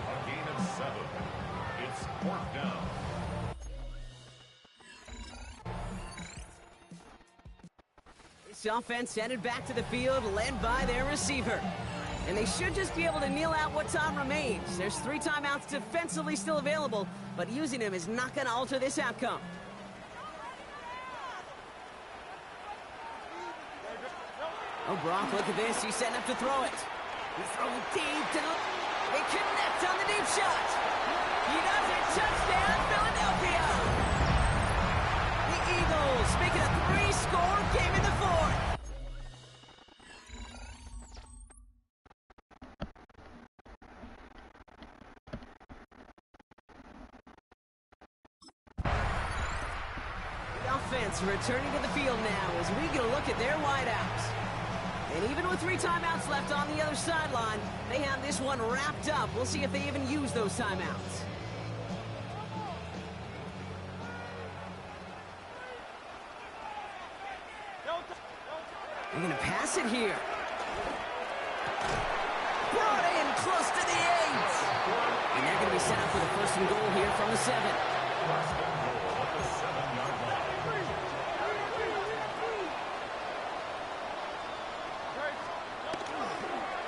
A gain of 7. It's fourth down. This offense headed back to the field, led by their receiver. And they should just be able to kneel out what time remains. There's 3 timeouts defensively still available, but using them is not going to alter this outcome. Oh, Brock, look at this. He's setting up to throw it. He's throwing deep. They connect on the deep shot. He does it. Touchdown, Philadelphia. The Eagles make it a 3-score game in the fourth. The offense returning to the field now as we get a look at their wideouts. And even with 3 timeouts left on the other sideline, they have this one wrapped up. We'll see if they even use those timeouts. They're going to pass it here. Brought in close to the 8. And they're going to be set up with a first and goal here from the 7. First and goal at the 7-yard line.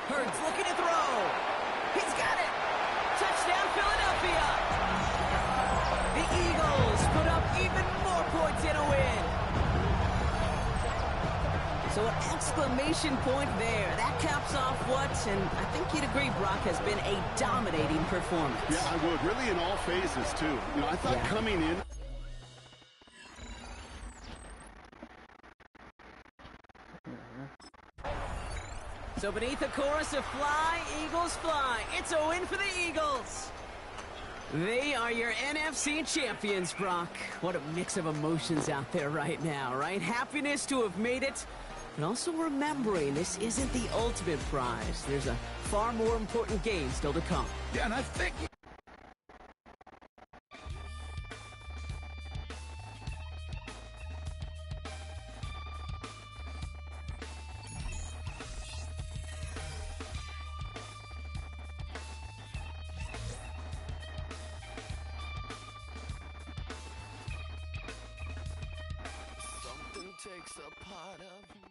Hurts looking to throw. He's got it. Touchdown, Philadelphia. The Eagles put up even more points in a win. So an exclamation point there. That caps off what, and I think you'd agree, Brock, has been a dominating performance. Yeah, I would. Really in all phases, too. You know, I thought coming in... So beneath the chorus of Fly, Eagles Fly, it's a win for the Eagles. They are your NFC champions, Brock. What a mix of emotions out there right now, right? Happiness to have made it, but also remembering this isn't the ultimate prize. There's a far more important game still to come. Yeah, and I think... Takes a part of me.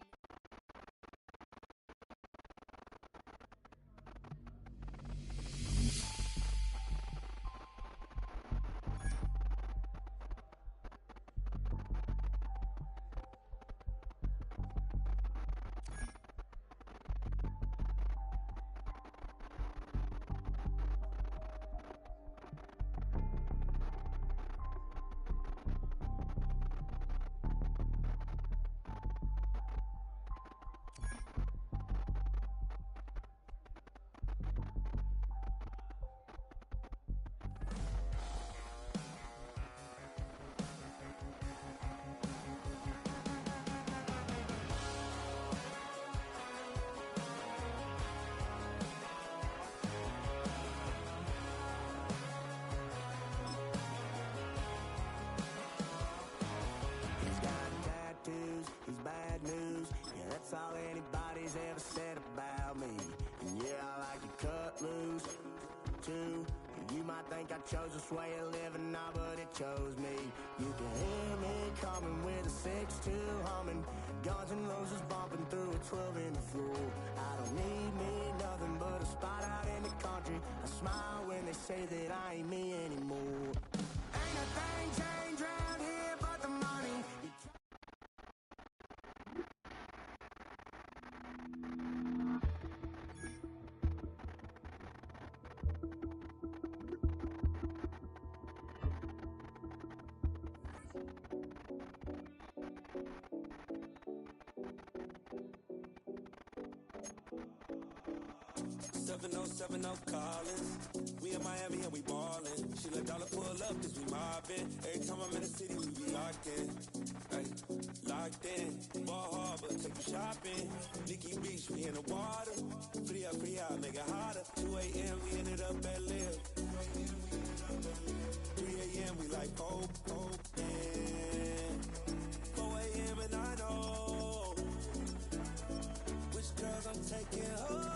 all anybody's ever said about me. And yeah, I like to cut loose, too. You might think I chose this way of living now, but it chose me. You can hear me coming with a 6-2 humming, Guns N' Roses bumping through a 12 in the floor. I don't need me nothing but a spot out in the country. I smile when they say that I ain't me anymore. Ain't a thing changed around here but the money. Callin'. We in Miami and we ballin'. She let dollar pull up cause we mobbin'. Every time I'm in the city we be locked in. Ay, locked in. Ball Harbor, take you shopping. Nikki Beach, we in the water. Free up, make it hotter. 2 a.m. we ended up at Live. 3 a.m. we like Pope. 4 a.m. and I know which girls I'm taking home.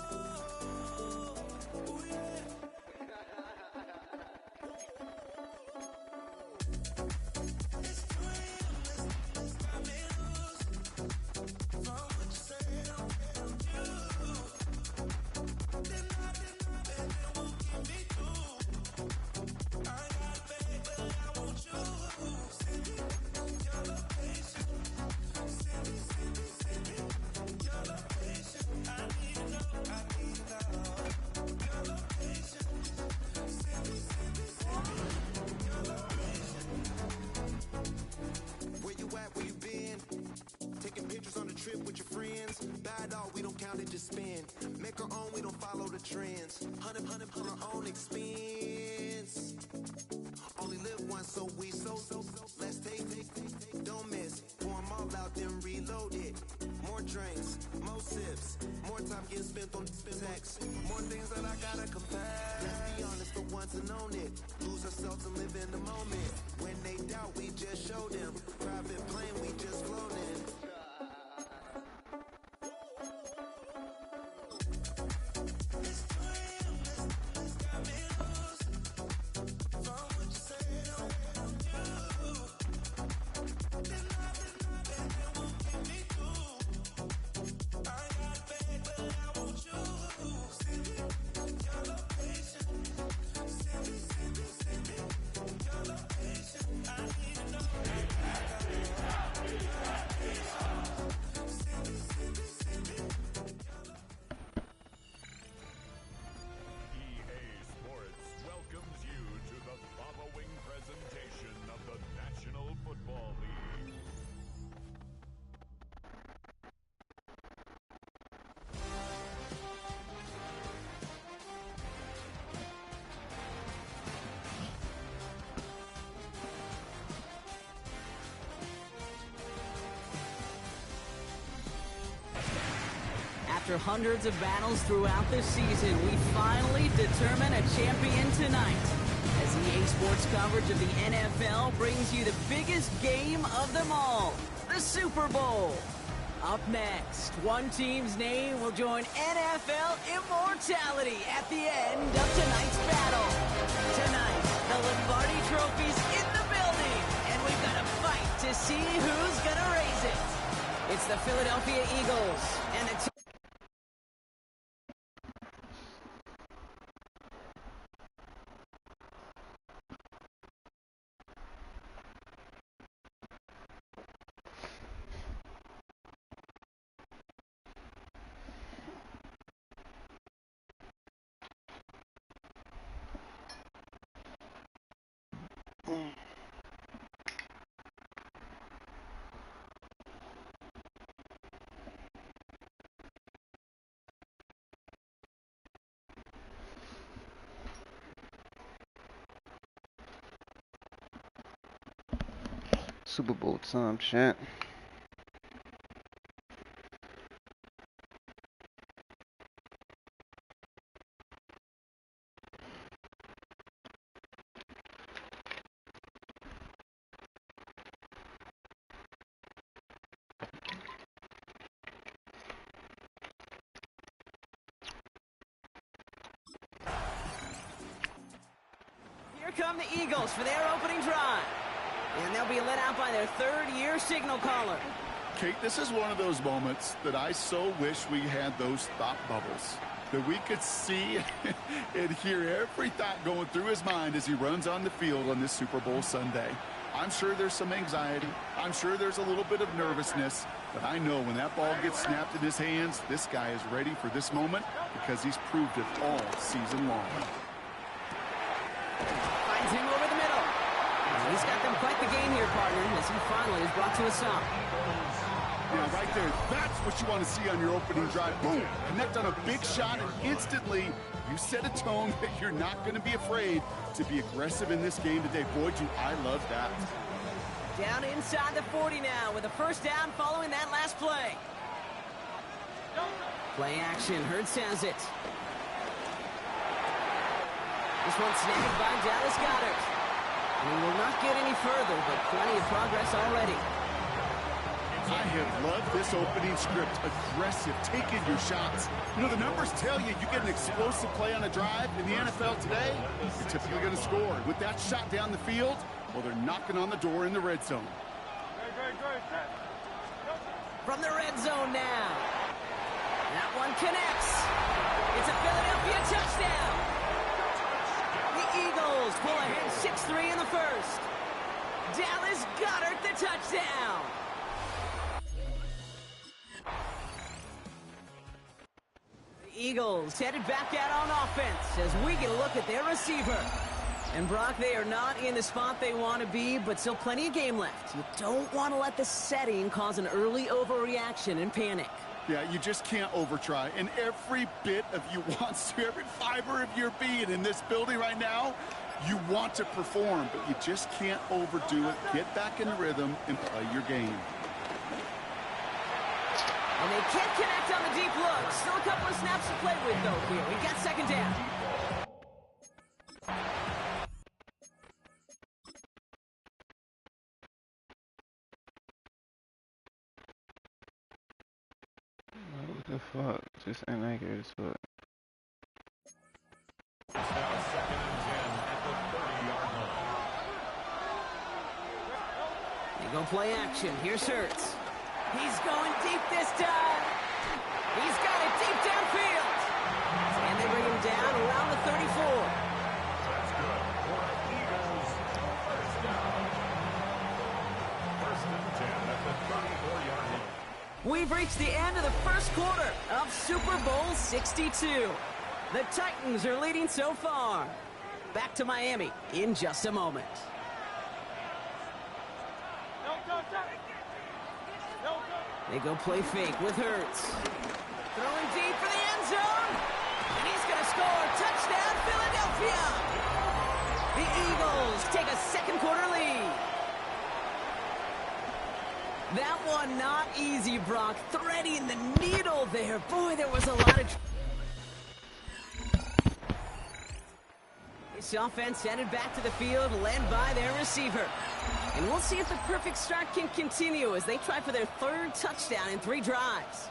Make our own, we don't follow the trends. 100 our own expense. Only live once, so we so. Let's take, don't miss. Pour 'em all out, then reload it. More drinks, more sips, more time getting spent on text. More things that I gotta compare. Let's be honest, for once and own it. Lose ourselves and live in the moment. When they doubt, we just show them. Private plane, we just float in. After hundreds of battles throughout the season, we finally determine a champion tonight. As EA Sports coverage of the NFL brings you the biggest game of them all, the Super Bowl. Up next, one team's name will join NFL immortality at the end of tonight's battle. Tonight, the Lombardi Trophy's in the building, and we've got a fight to see who's gonna raise it. It's the Philadelphia Eagles and the Super Bowl time, chat. Here come the Eagles for their opening drive. And they'll be led out by their third-year signal caller. Kate, this is one of those moments that I so wish we had those thought bubbles. That we could see and hear every thought going through his mind as he runs on the field on this Super Bowl Sunday. I'm sure there's some anxiety. I'm sure there's a little bit of nervousness. But I know when that ball gets snapped in his hands, this guy is ready for this moment because he's proved it all season long. Finds him over the middle. He's got them quite the game here, partner, as he finally is brought to a stop. Yeah, right there. That's what you want to see on your opening drive. Boom! Connect on a big shot, and instantly you set a tone that you're not going to be afraid to be aggressive in this game today. Boy, I love that. Down inside the 40 now with a first down following that last play. Play action. Hurts has it. This one snagged by Dallas Goedert. And he will not get any further, but plenty of progress already. I have loved this opening script. Aggressive, taking your shots. You know, the numbers tell you get an explosive play on a drive. In the NFL today, you're typically going to score. With that shot down the field, well, they're knocking on the door in the red zone. From the red zone now. That one connects. It's a Philadelphia touchdown. The Eagles pull ahead 6-3 in the first. Dallas Goedert the touchdown. The Eagles headed back out on offense as we get a look at their receiver. And Brock, they are not in the spot they want to be, but still plenty of game left. You don't want to let the setting cause an early overreaction and panic. Yeah, you just can't overtry. And every bit of you wants to, every fiber of your being in this building right now, you want to perform, but you just can't overdo it. Get back in the rhythm and play your game. And they can't connect on the deep look. Still a couple of snaps to play with, though, here. We've got second down. What the fuck? Just inaccurate as fuck. Now 2nd and 10 at the 30-yard line. They go play action. Here's Hurts. He's going deep this time. He's got it deep downfield. And they bring him down around the 34. That's good for Eagles. First down. 1st and 10 at the 34-yard line. We've reached the end of the first quarter of Super Bowl 62. The Titans are leading so far. Back to Miami in just a moment. They go play fake with Hurts. Throwing deep for the end zone. And he's going to score. Touchdown, Philadelphia. The Eagles take a second quarter lead. That one not easy, Brock. Threading the needle there. Boy, there was a lot of... This offense headed back to the field, led by their receiver. And we'll see if the perfect start can continue as they try for their third touchdown in 3 drives.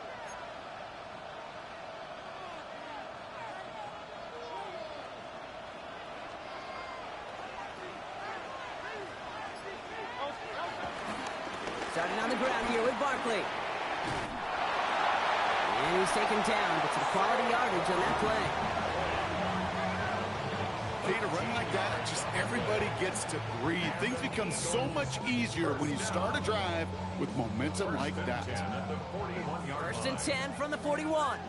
Starting on the ground here with Barkley. And he's taken down, but some quality yardage on that play. Okay, to run like that, just everybody gets to breathe. Things become so much easier when you start a drive with momentum like that. First and 10 from the 41.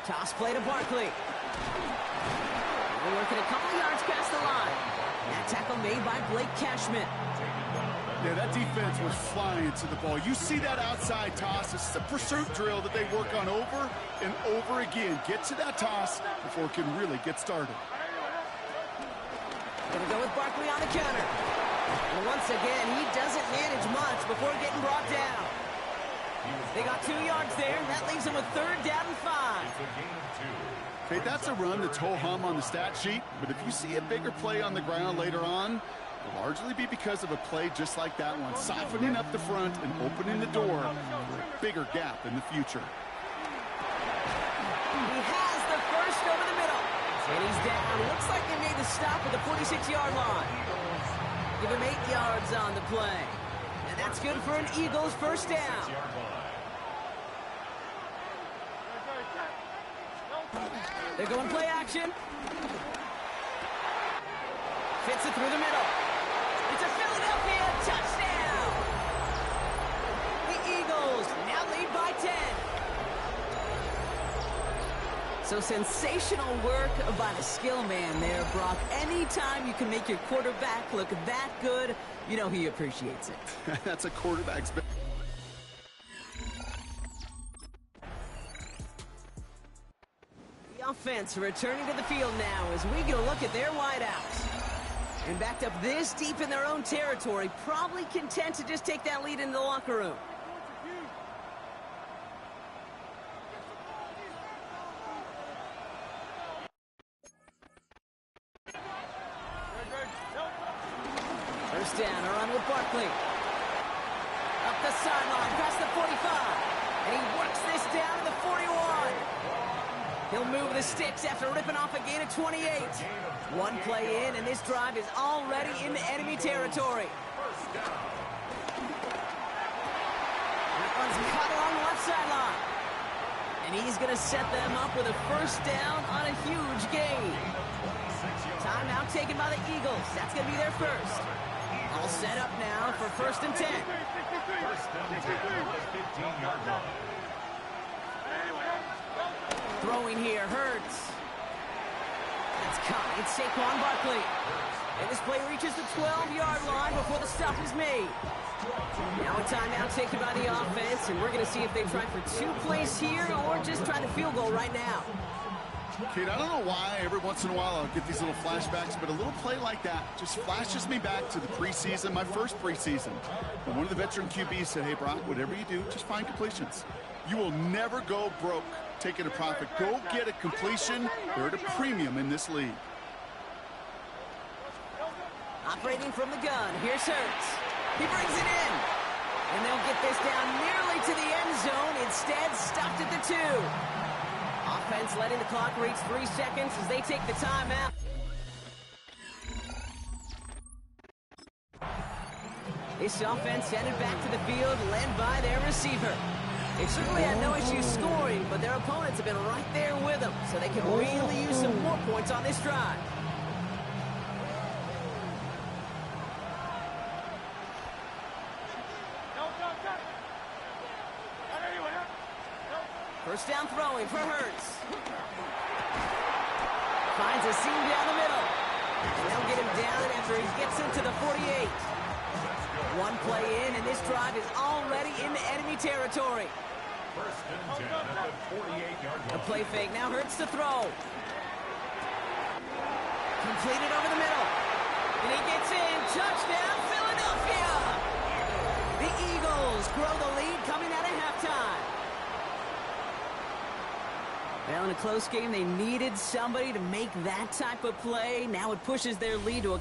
Toss play to Barkley. We're working a couple yards past the line. That tackle made by Blake Cashman. Yeah, that defense was flying to the ball. You see that outside toss. It's a pursuit drill that they work on over and over again. Get to that toss before it can really get started. Gonna go with Barkley on the counter. And once again, he doesn't manage much before getting brought down. They got 2 yards there, and that leaves them with 3rd down and 5. Okay, that's a run that's ho-hum on the stat sheet, but if you see a bigger play on the ground later on, it'll largely be because of a play just like that one, softening up the front and opening the door for a bigger gap in the future. He has the first over the middle, and he's down. Looks like they made the stop at the 46-yard line. Give him 8 yards on the play, and that's good for an Eagles first down. They're going play action. Fits it through the middle. It's a Philadelphia touchdown. The Eagles now lead by 10. So sensational work by the skill man there, Brock. Anytime you can make your quarterback look that good, you know he appreciates it. That's a quarterback's... Offense returning to the field now as we get a look at their wideouts. And backed up this deep in their own territory, probably content to just take that lead into the locker room. First down, a run with Barkley. Up the sideline, past the 45. And he works this down to the 41. He'll move the sticks after ripping off a gain of 28. One play in, and this drive is already into enemy territory. That one's caught along the left sideline. And he's going to set them up with a first down on a huge gain. Timeout taken by the Eagles. That's going to be their first. All set up now for 1st and 10. First and 10 on the 15-yard line. Throwing here, Hurts. It's caught. It's Saquon Barkley. And this play reaches the 12-yard line before the stop is made. Now a timeout taken by the offense, and we're going to see if they try for 2 plays here or just try the field goal right now. Kate, I don't know why every once in a while I'll get these little flashbacks, but a little play like that just flashes me back to the preseason, my first preseason. And one of the veteran QBs said, hey, Brock, whatever you do, just find completions. You will never go broke taking a profit. Go get a completion. They're at a premium in this league. Operating from the gun, here's Hurts. He brings it in. And they'll get this down nearly to the end zone. Instead, stopped at the 2. Offense letting the clock reach 3 seconds as they take the timeout. This offense headed back to the field, led by their receiver. They certainly had no issues scoring, but their opponents have been right there with them, so they can really use some more points on this drive. First down throwing for Hurts. Finds a seam down the middle. And they'll get him down after he gets into the 48. One play in, and this drive is already into enemy territory. First and 10 at the 48-yard line. The play fake now Hurts to throw. Completed over the middle. And he gets in. Touchdown, Philadelphia! The Eagles grow the lead coming out of halftime. Well, in a close game, they needed somebody to make that type of play. Now it pushes their lead to a...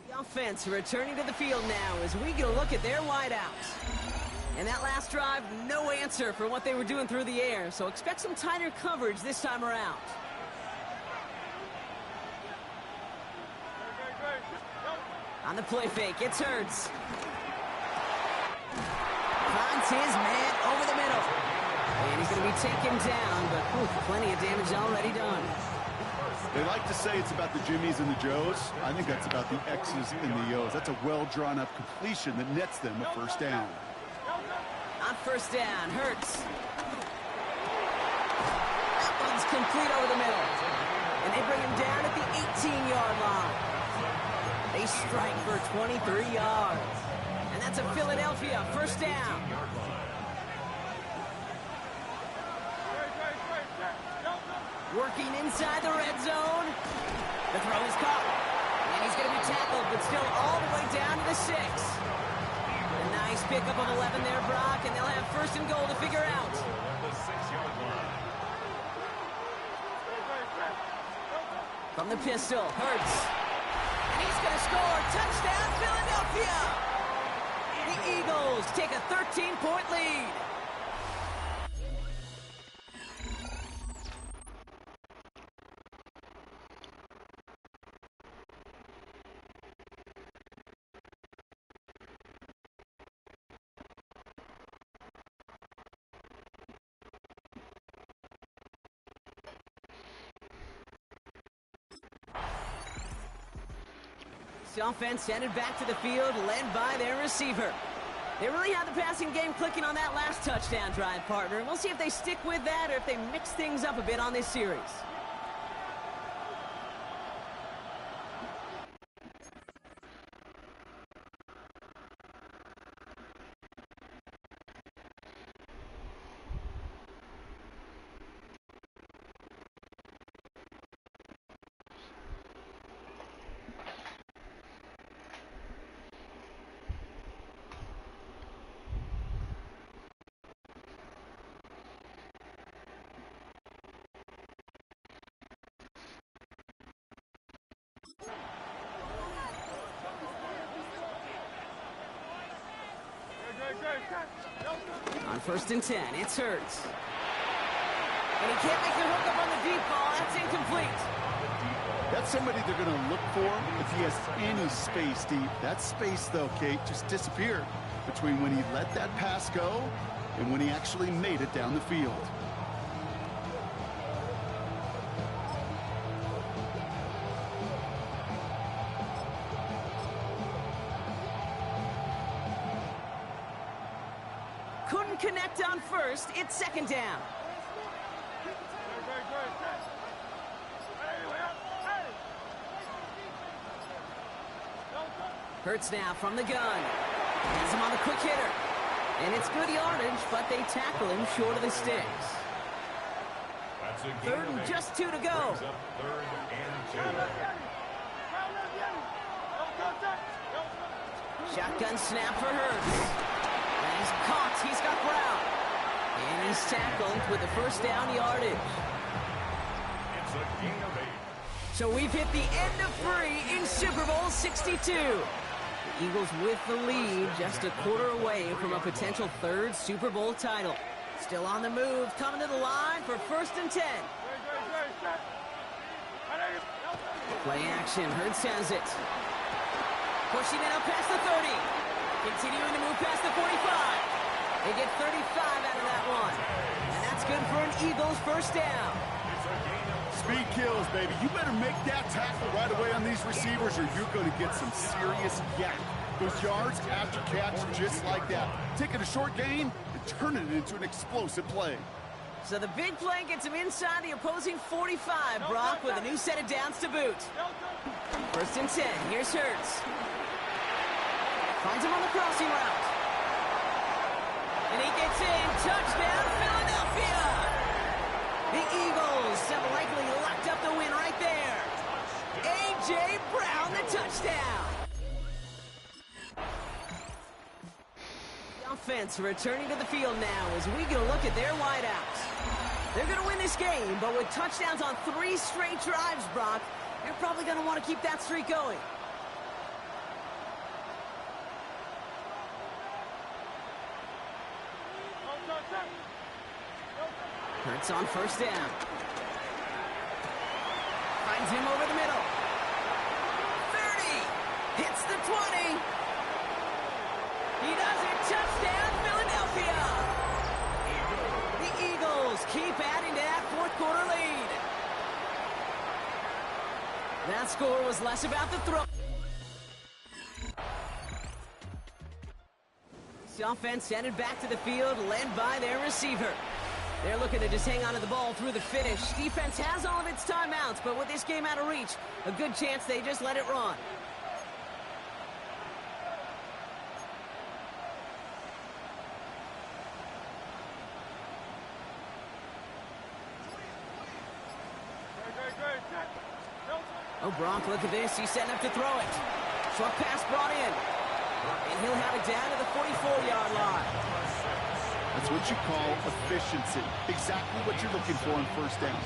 The offense returning to the field now as we get a look at their wideouts. And that last drive, no answer for what they were doing through the air, so expect some tighter coverage this time around. On the play fake, it's Hurts. Finds his man over the middle. And he's going to be taken down, but plenty of damage already done. They like to say it's about the Jimmies and the Joes. I think that's about the X's and the O's. That's a well-drawn-up completion that nets them a first down. On first down, Hurts. That one's complete over the middle. And they bring him down at the 18-yard line. They strike for 23 yards. And that's a Philadelphia first down. Working inside the red zone. The throw is caught. And he's going to be tackled, but still all the way down to the 6. A nice pickup of 11 there, Brock, and they'll have first and goal to figure out. From the pistol, Hurts. And he's going to score. Touchdown, Philadelphia! The Eagles take a 13-point lead. The offense headed back to the field, led by their receiver. They really had the passing game clicking on that last touchdown drive, partner. We'll see if they stick with that or if they mix things up a bit on this series. On first and 10, it's Hurts. And he can't make the hook up on the deep ball. That's incomplete. That's somebody they're going to look for if he has any space deep. That space, though, Kate, just disappeared between when he let that pass go and when he actually made it down the field. Couldn't connect on first. It's second down. Hurts now from the gun. Has him on the quick hitter. And it's good yardage, but they tackle him short of the sticks. Third and just 2 to go. Shotgun snap for Hurts. And he's caught. He's got Brown. And he's tackled with the first down yardage. It's a gain of 8. So we've hit the end of 3 in Super Bowl 62. The Eagles with the lead, just a quarter away from a potential third Super Bowl title. Still on the move, coming to the line for first and 10. Play action, Hurts has it. Pushing it up past the 30. Continuing to move past the 45. They get 35 out of that one. And that's good for an Eagles first down. Speed kills, baby. You better make that tackle right away on these receivers or you're going to get some serious yak. Those yards after catch just like that. Taking a short gain and turning it into an explosive play. So the big play gets him inside the opposing 45, Brock, with a new set of downs to boot. First and 10. Here's Hurts. Finds him on the crossing route. And he gets in. Touchdown, Philadelphia. The Eagles have likely locked up the win right there. A.J. Brown, the touchdown. The offense returning to the field now as we get a look at their wideouts. They're going to win this game, but with touchdowns on 3 straight drives, Brock, they're probably going to want to keep that streak going. Hurts on first down. Finds him over the middle. 30. Hits the 20. He does it. Touchdown, Philadelphia. The Eagles keep adding to that fourth quarter lead. That score was less about the throw. The offense headed back to the field, led by their receiver. They're looking to just hang on to the ball through the finish. Defense has all of its timeouts, but with this game out of reach, a good chance they just let it run. Oh, Brock, look at this. He's setting up to throw it. Short pass brought in. And he'll have it down to the 44-yard line. That's what you call efficiency. Exactly what you're looking for on first down.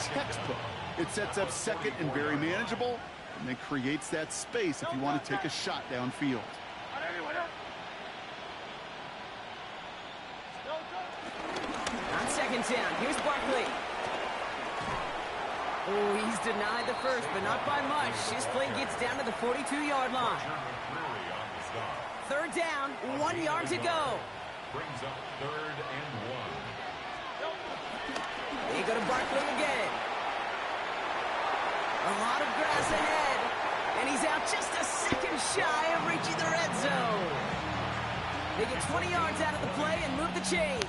Textbook. It sets up second and very manageable, and then creates that space if you want to take a shot downfield. On second down, here's Barkley. Oh, he's denied the first, but not by much. His play gets down to the 42-yard line. Third down, 1 yard to go. Brings up 3rd and 1. They go to Barkley again. A lot of grass ahead. And he's out just a second shy of reaching the red zone. They get 20 yards out of the play and move the chains.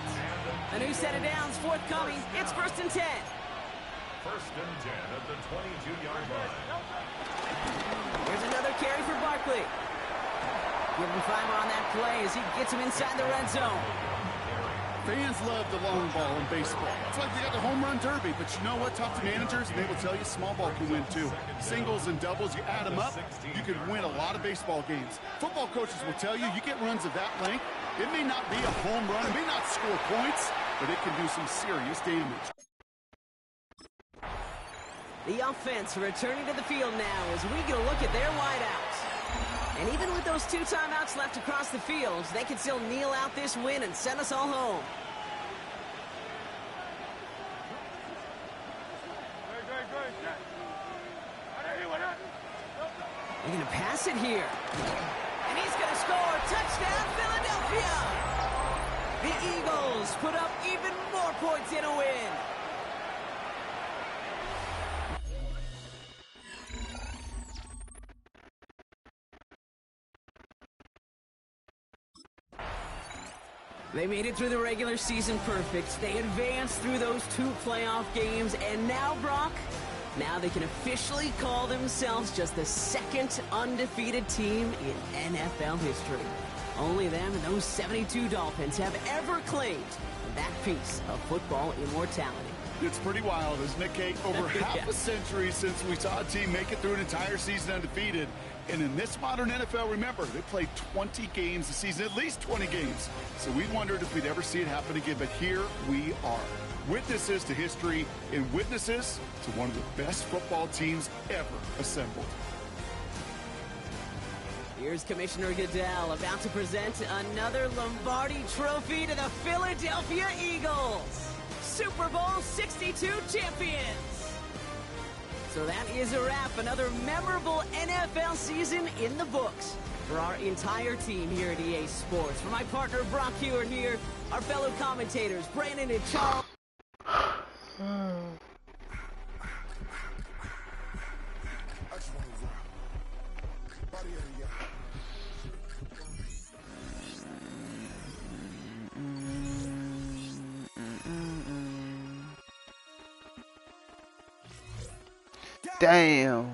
A new set of downs forthcoming. It's 1st and 10. 1st and 10 at the 22-yard line. Here's another carry for Barkley. Give him 5 on that play as he gets him inside the red zone. Fans love the long ball in baseball. It's like they got the home run derby, but you know what? Talk to managers, and they will tell you small ball can win too. Singles and doubles, you add them up, you can win a lot of baseball games. Football coaches will tell you, you get runs of that length, it may not be a home run, it may not score points, but it can do some serious damage. The offense returning to the field now as we get a look at their wideouts. And even with those 2 timeouts left across the field, they can still kneel out this win and send us all home. They're going to pass it here. And he's going to score. Touchdown, Philadelphia! The Eagles put up even more points in a win. They made it through the regular season perfect. They advanced through those 2 playoff games. And now, Brock, now they can officially call themselves just the 2nd undefeated team in NFL history. Only them and those 72 Dolphins have ever claimed that piece of football immortality. It's pretty wild, isn't it, Kate? Over half a century since we saw a team make it through an entire season undefeated. And in this modern NFL, remember, they played 20 games a season, at least 20 games. So we wondered if we'd ever see it happen again, but here we are. Witnesses to history and witnesses to one of the best football teams ever assembled. Here's Commissioner Goodell about to present another Lombardi trophy to the Philadelphia Eagles. Super Bowl 62 champions. So that is a wrap. Another memorable NFL season in the books for our entire team here at EA Sports. For my partner, Brock Hewitt here, our fellow commentators, Brandon and Charles. Damn.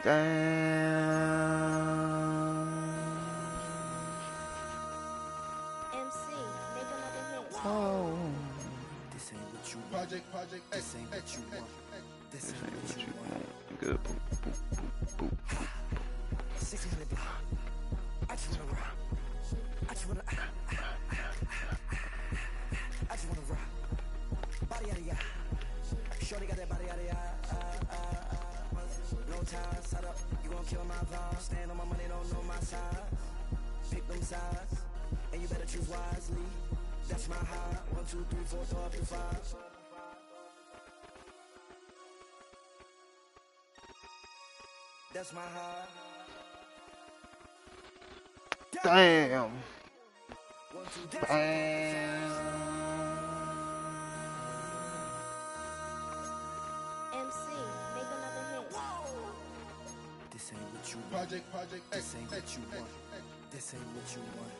Damn. MC This ain't what you want. This ain't what you want. Good. Boop, boop, boop, boop, boop. 1600 block. I just wanna rock. I just wanna rock. Body out of ya. Shorty got that body out of ya. No time, set up. You gon' kill my vibe. Stand on my money, don't know my side. Pick them sides, and you better choose wisely. That's my high. 1, 2, 3, 4, throw up to 5. That's my high. Damn. Bam. MC, make another hit. This ain't what you want. This ain't what you want. This ain't what you want.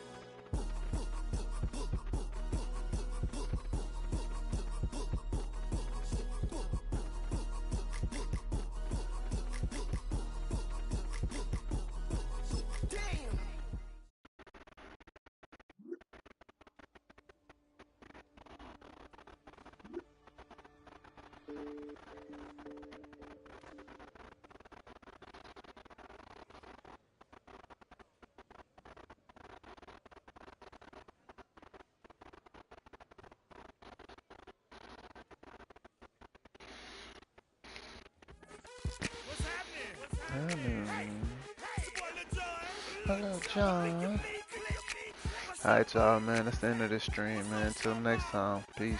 Hello, John. Alright, y'all, man. That's the end of this stream, man. Until next time. Peace.